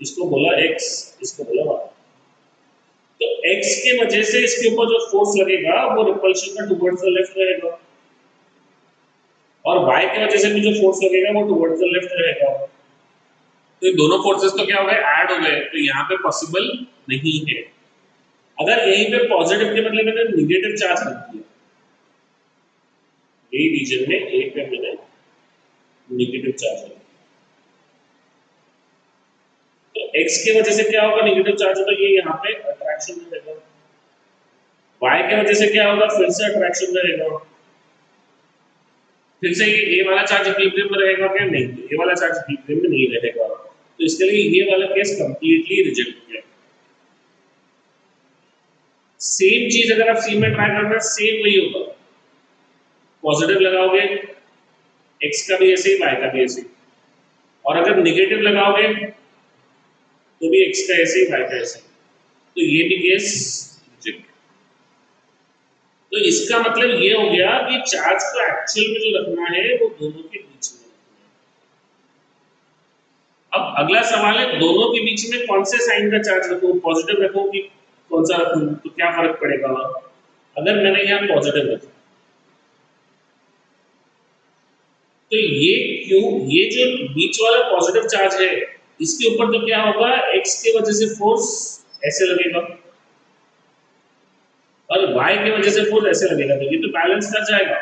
इसको बोला x, इसको बोला y, तो x के वजह से इसके ऊपर जो फोर्स लगेगा वो रिपल्शन का टुवर्ड्स द लेफ्ट रहेगा और y की वजह से भी जो फोर्स लगेगा वो टुवर्ड्स द लेफ्ट रहेगा। तो ये दोनों फोर्सेस तो क्या हो गए, ऐड हो गए, तो यहाँ पे पॉसिबल नहीं है। अगर यहीं पे पॉजिटिव के बदले मैंने निगेटिव चार्ज रख दिया, यही रीजन में ए पे मैंने निगेटिव चार्ज रख दिया, तो x की वजह से क्या होगा, नेगेटिव चार्ज होगा, ये यहाँ पे अट्रैक्शन रहेगा। y की वजह से क्या होगा, फिर से अट्रैक्शन रहेगा। फिर से ये a वाला चार्ज इक्विलिब्रियम में रहेगा क्या? नहीं, ये वाला चार्ज इक्विलिब्रियम में नहीं रहेगा, तो इसके लिए ये वाला केस कंप्लीटली रिजेक्ट हो गया। सेम चीज अगर आप सी में ट्राई करना, सेम वही होगा, पॉजिटिव लगाओगे x का भी ऐसे ही, y का भी ऐसे ही, और अगर निगेटिव लगाओगे तो भी x का ऐसे ही, y का ऐसे ही, तो ये भी केस रिजेक्ट। तो इसका मतलब ये हो गया कि चार्ज को एक्चुअल में जो रखना है वो दोनों के बीच में रखना है। अब अगला सवाल है, दोनों के बीच में कौन से साइन का चार्ज रखूं, पॉजिटिव रखूं कि कौन सा रखूं, तो क्या फर्क पड़ेगा? अगर मैंने यहाँ पॉजिटिव रखा तो ये क्यों, ये जो बीच वाला पॉजिटिव चार्ज है इसके ऊपर तो क्या होगा, x की वजह से फोर्स ऐसे लगेगा और y की वजह से फोर्स ऐसे लगेगा, तो ये तो बैलेंस कर जाएगा।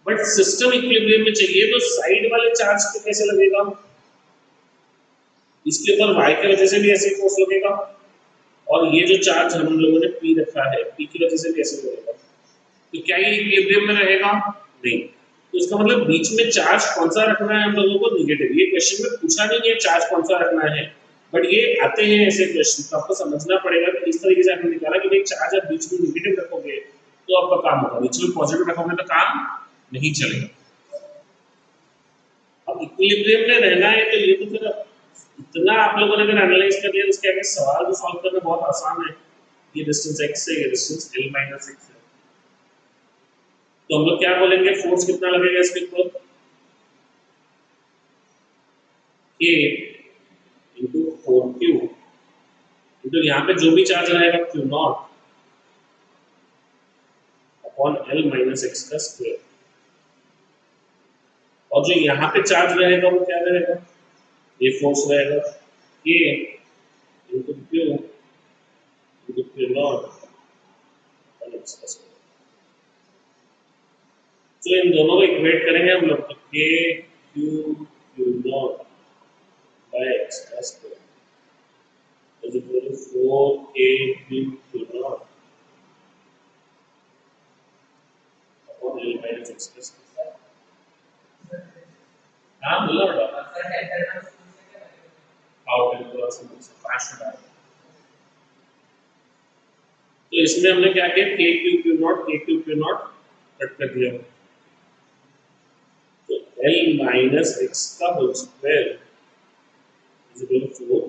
बट सिस्टम इक्विलिब्रियम में चाहिए तो साइड वाले चार्ज पे कैसे लगेगा, इसके ऊपर y की वजह से भी ऐसे फोर्स लगेगा और ये जो चार्ज हम लोगों ने p रखा है p की वजह से भी ऐसे लगेगा, तो क्या ये इक्विलिब्रियम में रहेगा? नहीं। तो इसका मतलब बीच में चार्ज कौन सा रखना है हम लोगों को, निगेटिव। ये क्वेश्चन में पूछा नहीं है चार्ज कौन सा रखना है, बट ये आते हैं ऐसे क्वेश्चन, तो आपको समझना पड़ेगा कि इस तरीके से आपने निकाला कि भाई चार्ज आप बीच में निगेटिव रखोगे तो आपका काम होगा, बीच में पॉजिटिव रखोगे तो काम नहीं चलेगा। अब इक्विलिब्रियम में रहना है तो ये तो फिर इतना आप लोगों ने अगर एनालाइज कर लिया तो उसके आगे सवाल को सॉल्व करना बहुत आसान है। ये डिस्टेंस x है, ये डिस्टेंस l माइनस x है, तो हम लोग क्या बोलेंगे, फोर्स कितना लगेगा इसके ऊपर, k इंटू 4q इंटू यहाँ पे जो भी चार्ज रहेगा q naught upon l minus x का स्क्वायर, और जो यहाँ पे चार्ज रहेगा वो क्या रहेगा, ये फोर्स रहेगा k into q into q naught upon x का स्क्वायर। तो इन दोनों को इक्वेट करेंगे हम लोग, तो k q naught by x का square is equal to 4k q naught upon l minus x का स्क्वायर। हाँ बोला बेटा। सिंपल सा 5 में डाल। तो इसमें हमने क्या किया, K Q Q naught K Q Q naught cut कर दिया। तो एल माइनस एक्स का whole square is equal to 4।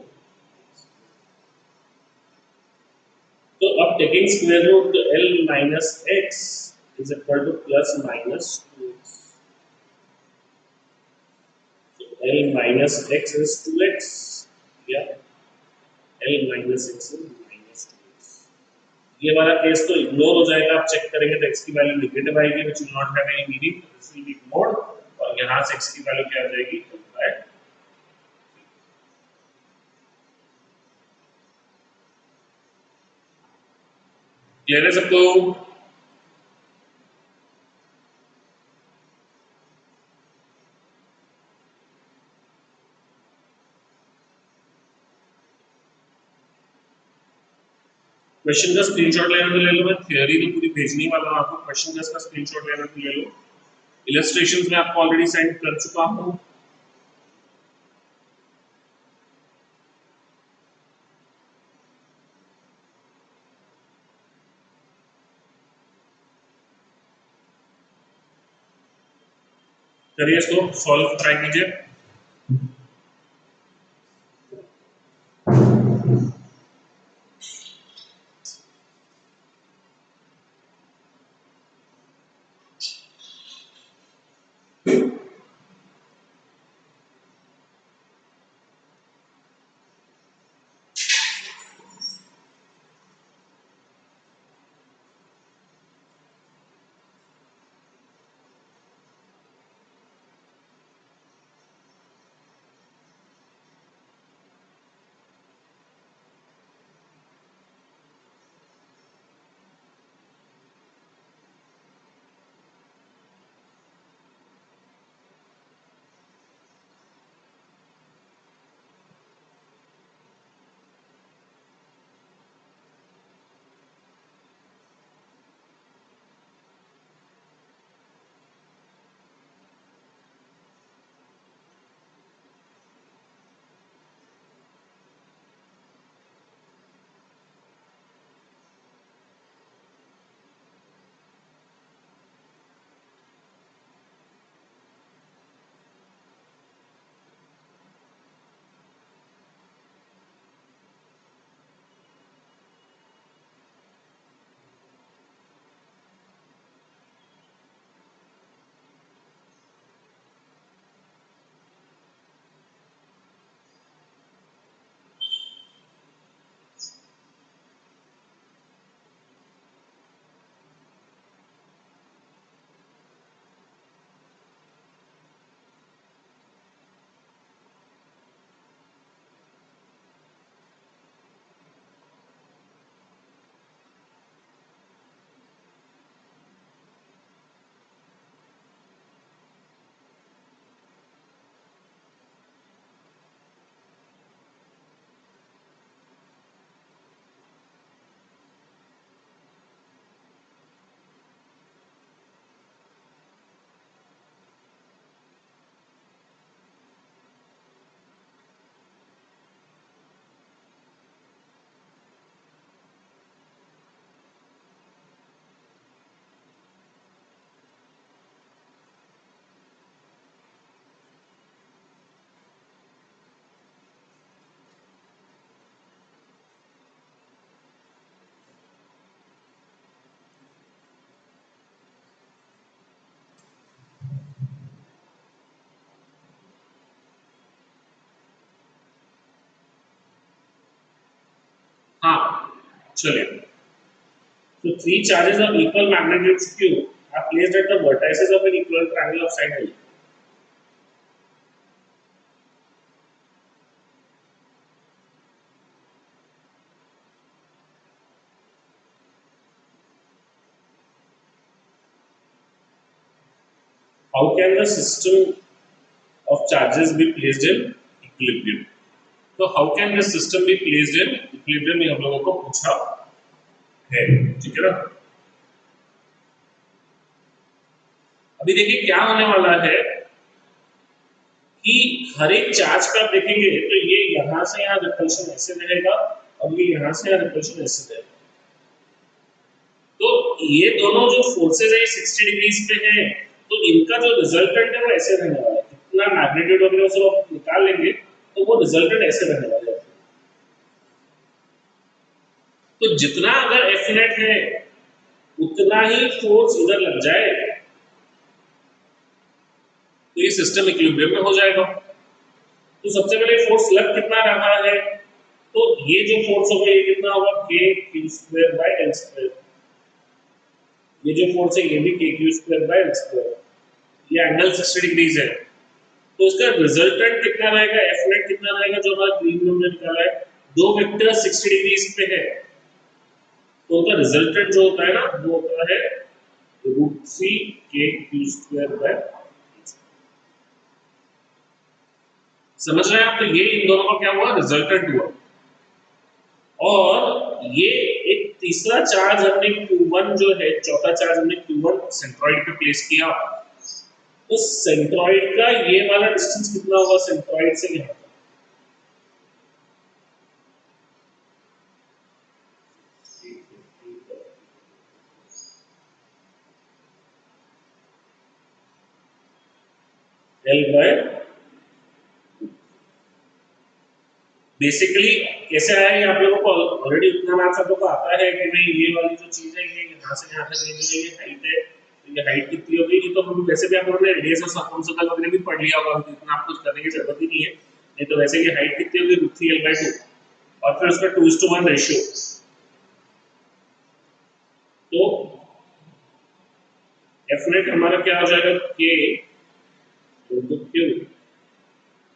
तो अब टेकिंग स्क्वायर रूट, तो L minus X is equal to plus minus 2x। L minus X is 2x या L minus X is minus 2x। ये वाला case तो ignore हो जाएगा, आप चेक करेंगे तो x की वैल्यू नेगेटिव आएगी, which will not have any meaning, this will be ignored, और यहां से x की वैल्यू क्या आ जाएगी 1/। क्लियर है सबको? क्वेश्चन का स्क्रीनशॉट लेना तो ले लो, मैं थ्योरी तो पूरी भेजने वाला हूं आपको, क्वेश्चन का इसका स्क्रीनशॉट लेना तो ले लो। इलस्ट्रेशंस में आपको ऑलरेडी सेंड कर चुका हूं। करिए इसको सॉल्व ट्राई कीजिए। हाँ चलिए। So three charges of equal magnitude Q are placed at the vertices of an equal triangle of side L. How can the system of charges be placed in equilibrium? So how can this system be placed in equilibrium? ये हम लोगों को पूछा है, ठीक है ना। अभी देखिए क्या होने वाला है कि हर एक चार्ज का आप देखेंगे तो ये यहाँ से यहाँ रिपल्शन ऐसे रहेगा और ये यहाँ से यहाँ रिपल्शन ऐसे रहेगा। तो ये दोनों जो फोर्सेज है 60 डिग्रीज पे हैं, तो इनका जो रिजल्टेंट है वो ऐसे रहने वाला है। इतना मैग्नीट्यूड वगैरह सब आप निकाल लेंगे तो वो रिजल्टेंट ऐसे रहने वाला है। तो जितना अगर एफ नेट है उतना ही फोर्स इधर लग जाए तो ये सिस्टम इक्विलिब्रियम में हो जाएगा। तो सबसे पहले फोर्स लग कितना रहा है, तो ये जो फोर्स होगा ये कितना होगा के Q square by L square. ये जो फोर्स है ये भी के Q square by L square. ये एंगल 60 डिग्रीज है, तो इसका रिजल्टेंट कितना रहेगा, एफ नेट कितना रहेगा जो हमारा ग्रीन में हमने निकाला है। दो वेक्टर 60 डिग्रीज पे है तो उनका रिजल्टेंट जो होता है ना वो होता है रूट सी के क्यू स्क्वायर बाय। समझ रहे हैं आप, तो ये इन दोनों का क्या हुआ, रिजल्टेंट हुआ। और ये एक तीसरा चार्ज हमने Q1 जो है, चौथा चार्ज हमने Q1 सेंट्रॉइड पे प्लेस किया। तो सेंट्रॉइड का ये वाला डिस्टेंस कितना होगा सेंट्रॉइड से यहाँ एल बाय। बेसिकली कैसे आया ये आप लोगों को ऑलरेडी इतना मैथ आप लोगों को आता है कि भाई ये वाली जो चीज है ये यहाँ से यहाँ तक ये जो ये हाइट है, तो ये हाइट कितनी होगी, ये तो हम वैसे भी आप लोगों ने रेडियस और सर्कमफरेंस वगैरह भी पढ़ लिया होगा, तो इतना आपको करने की जरूरत ही नहीं है। नहीं तो वैसे ये हाइट कितनी होगी रूट 3 L/2 और फिर उसका 2:1 रेशियो। तो एफ नेट हमारा क्या हो जाएगा के into Q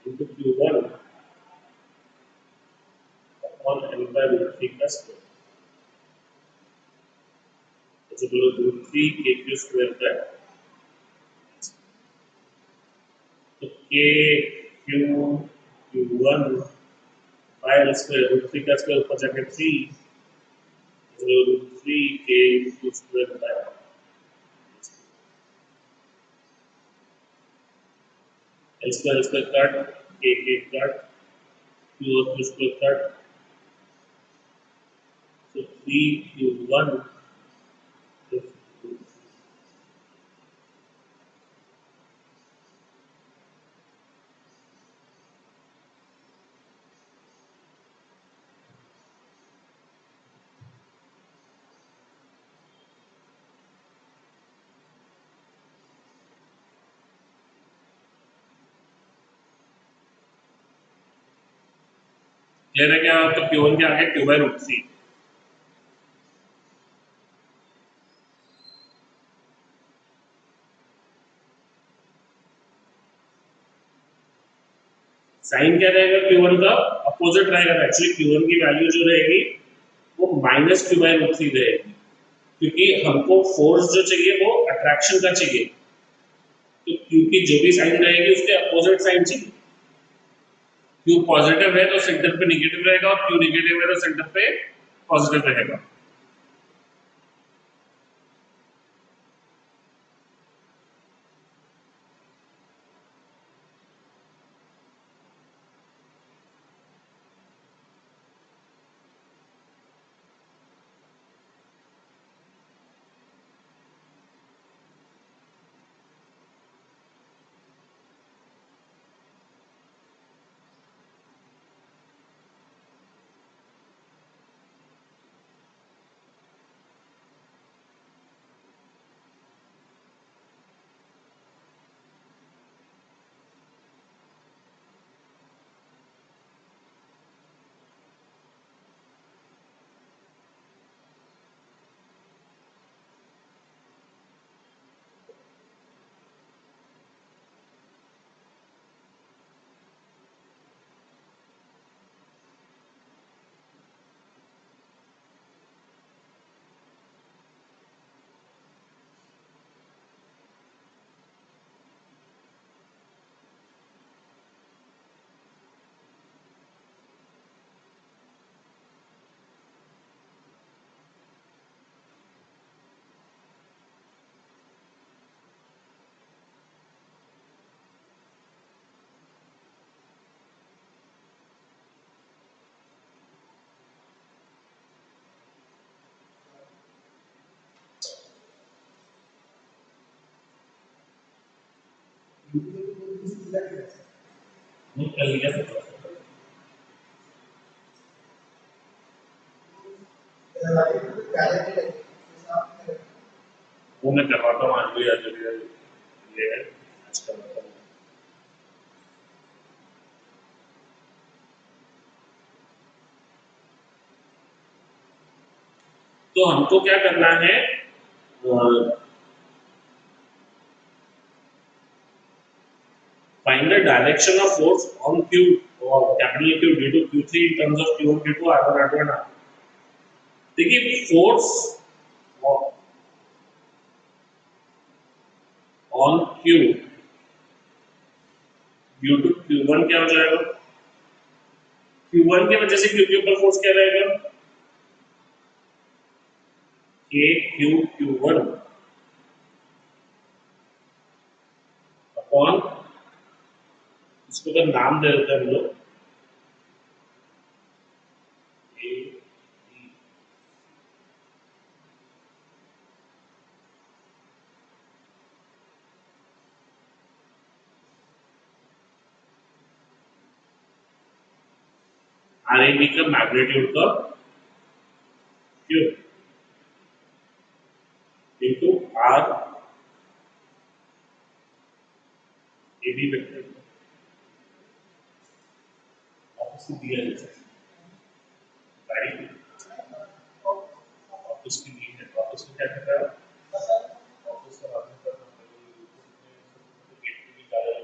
into Q1 upon L/√3 का स्क्वायर। तो चलो √3 के क्यू स्क्वायर का, तो के Q Q1 by L square, √3 का स्क्वायर ऊपर जाके 3, तो √3 के Q square by L square cut, के कट, क्यू और क्यू स्क्वायर कट, तो 3Q1। क्लियर है क्या, तो Q1 क्या आ गया Q/√3। साइन क्या रहेगा Q1 का, अपोजिट रहेगा। एक्चुअली Q1 की वैल्यू जो रहेगी वो -Q/√3 रहेगी, क्योंकि हमको फोर्स जो चाहिए वो अट्रैक्शन का चाहिए, तो Q की जो भी साइन रहेगी उसके अपोजिट साइन चाहिए। Q पॉजिटिव है तो सेंटर पे निगेटिव रहेगा और Q निगेटिव है तो सेंटर पे पॉजिटिव रहेगा। नहीं कर लिया था। वो मैं करवाता हूँ आज भी, आज भी ये है, आज करवाता हूँ। तो हमको क्या करना है, find the direction of force on Q or capital Q due to Q3 in terms of Q1, Q2, R1, R2 and R. देखिए force on Q due to Q1 क्या हो जाएगा, Q1 की वजह से Q के ऊपर फोर्स क्या रहेगा, K Q Q1 अपॉन, इसको अगर नाम दे देते हैं हम लोग A, B, RAB का मैग्नीट्यूड का Q into R AB vector office में दिया है, राइट, ऑफिस की दी है, तो ऑफिस में क्या करता है, ऑफिस का आदमी का गेट पे भी डाला है,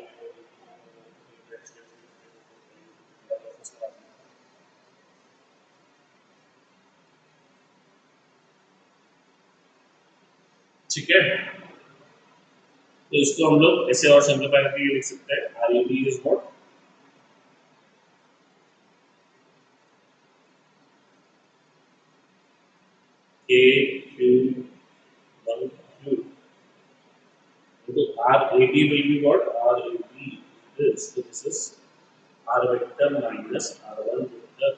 ठीक है। तो इसको हम लोग ऐसे और सिंपलीफाई करके ये लिख सकते हैं, R U B is what, K Q one Q into RAB will be what, RAB is, so this is R vector minus R1 vector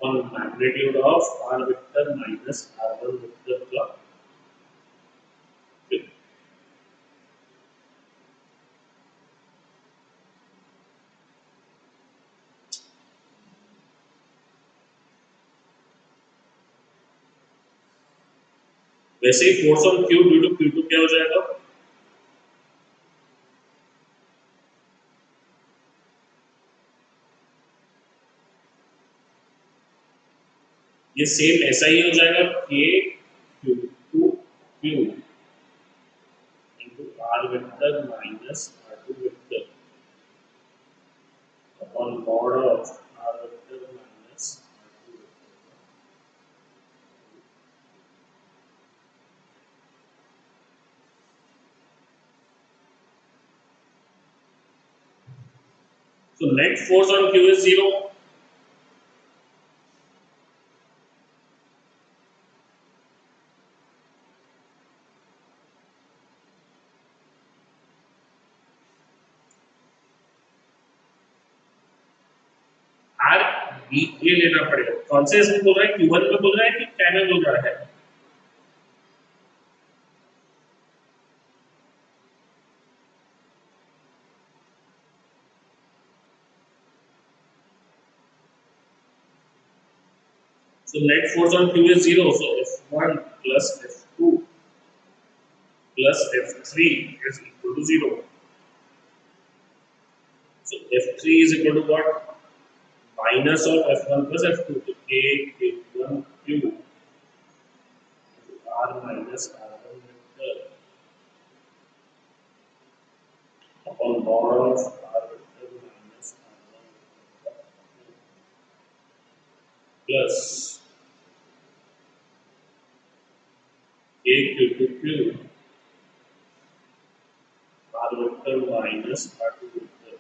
on magnitude of R vector minus R1 vector का फिर वैसे ही force on Q due to Q2 क्या हो जाएगा, ये same ऐसा ही हो जाएगा, K Q2 Q into R vector minus R2 vector upon mod of R vector minus R2 vector. So net force on Q is 0. R B ये लेना पड़ेगा, कौन से इसमें बोल रहा है, Q1 में बोल रहा है कि क्या में बोल रहा है, so net force on Q is 0, so F1 plus F2 plus F3 is equal to 0. So F3 is equal to what, minus of F1 plus F2, so K K1 Q R minus R1 vector upon mod of R vector minus R1 vector plus K Q2 Q R vector minus R2 vector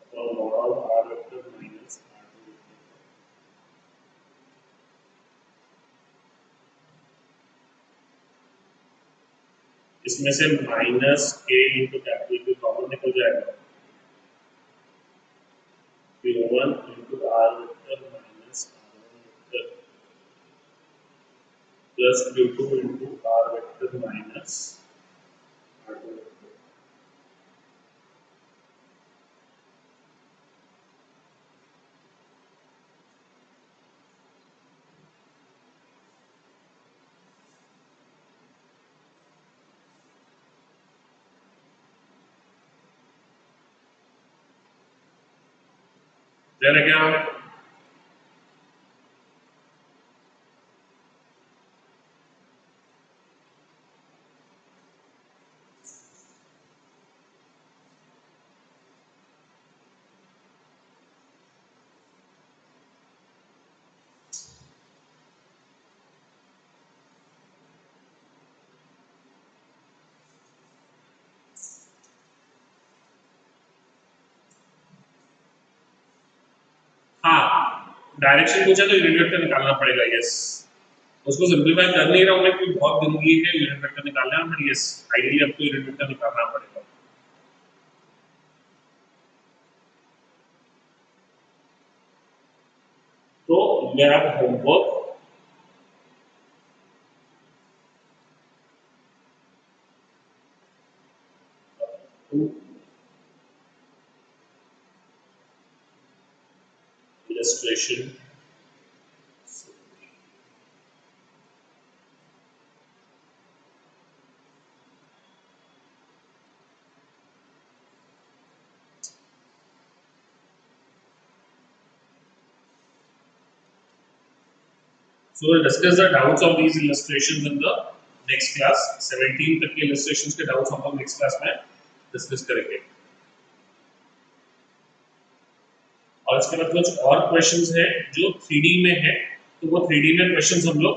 upon mod of R vector minus R2 vector. इसमें से minus के into capital Q common निकल जाएगा, Q1 into R vector minus R1 vector plus q2 into r vector minus r2 vector. Then again, हाँ, direction पूछा तो unit vector निकालना पड़ेगा, यस। उसको सिंपलीफाई कर नहीं रहा हूँ मैं क्योंकि बहुत गंदगी है यूनिट वेक्टर निकालना है, बट यस आइडियली आपको यूनिट वेक्टर निकालना पड़ेगा। तो मेरा homework illustration. So we'll discuss the doubts of these illustrations in the next class. 17 तक के illustrations के doubts हम लोग next class में discuss करेंगे। और इसके बाद कुछ और questions है जो 3D में है, तो वो 3D में questions हम लोग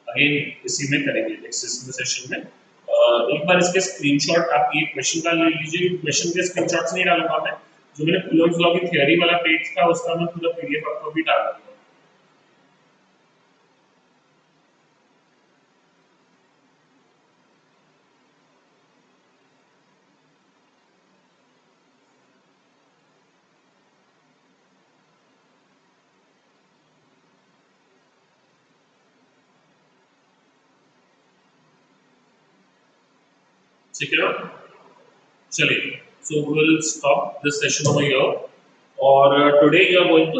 अगेन इसी में करेंगे नेक्स्ट सेशन में। एक बार इसके स्क्रीनशॉट आप ये क्वेश्चन का ले लीजिए, क्वेश्चन के स्क्रीनशॉट्स नहीं डालूंगा मैं, जो मैंने कूलम्स लॉ की थ्योरी वाला पेज था उसका मैं पूरा पीडीएफ आपको भी डाल दूंगा। ठीक है, चलिए, so we will stop this session over here, और today you are going to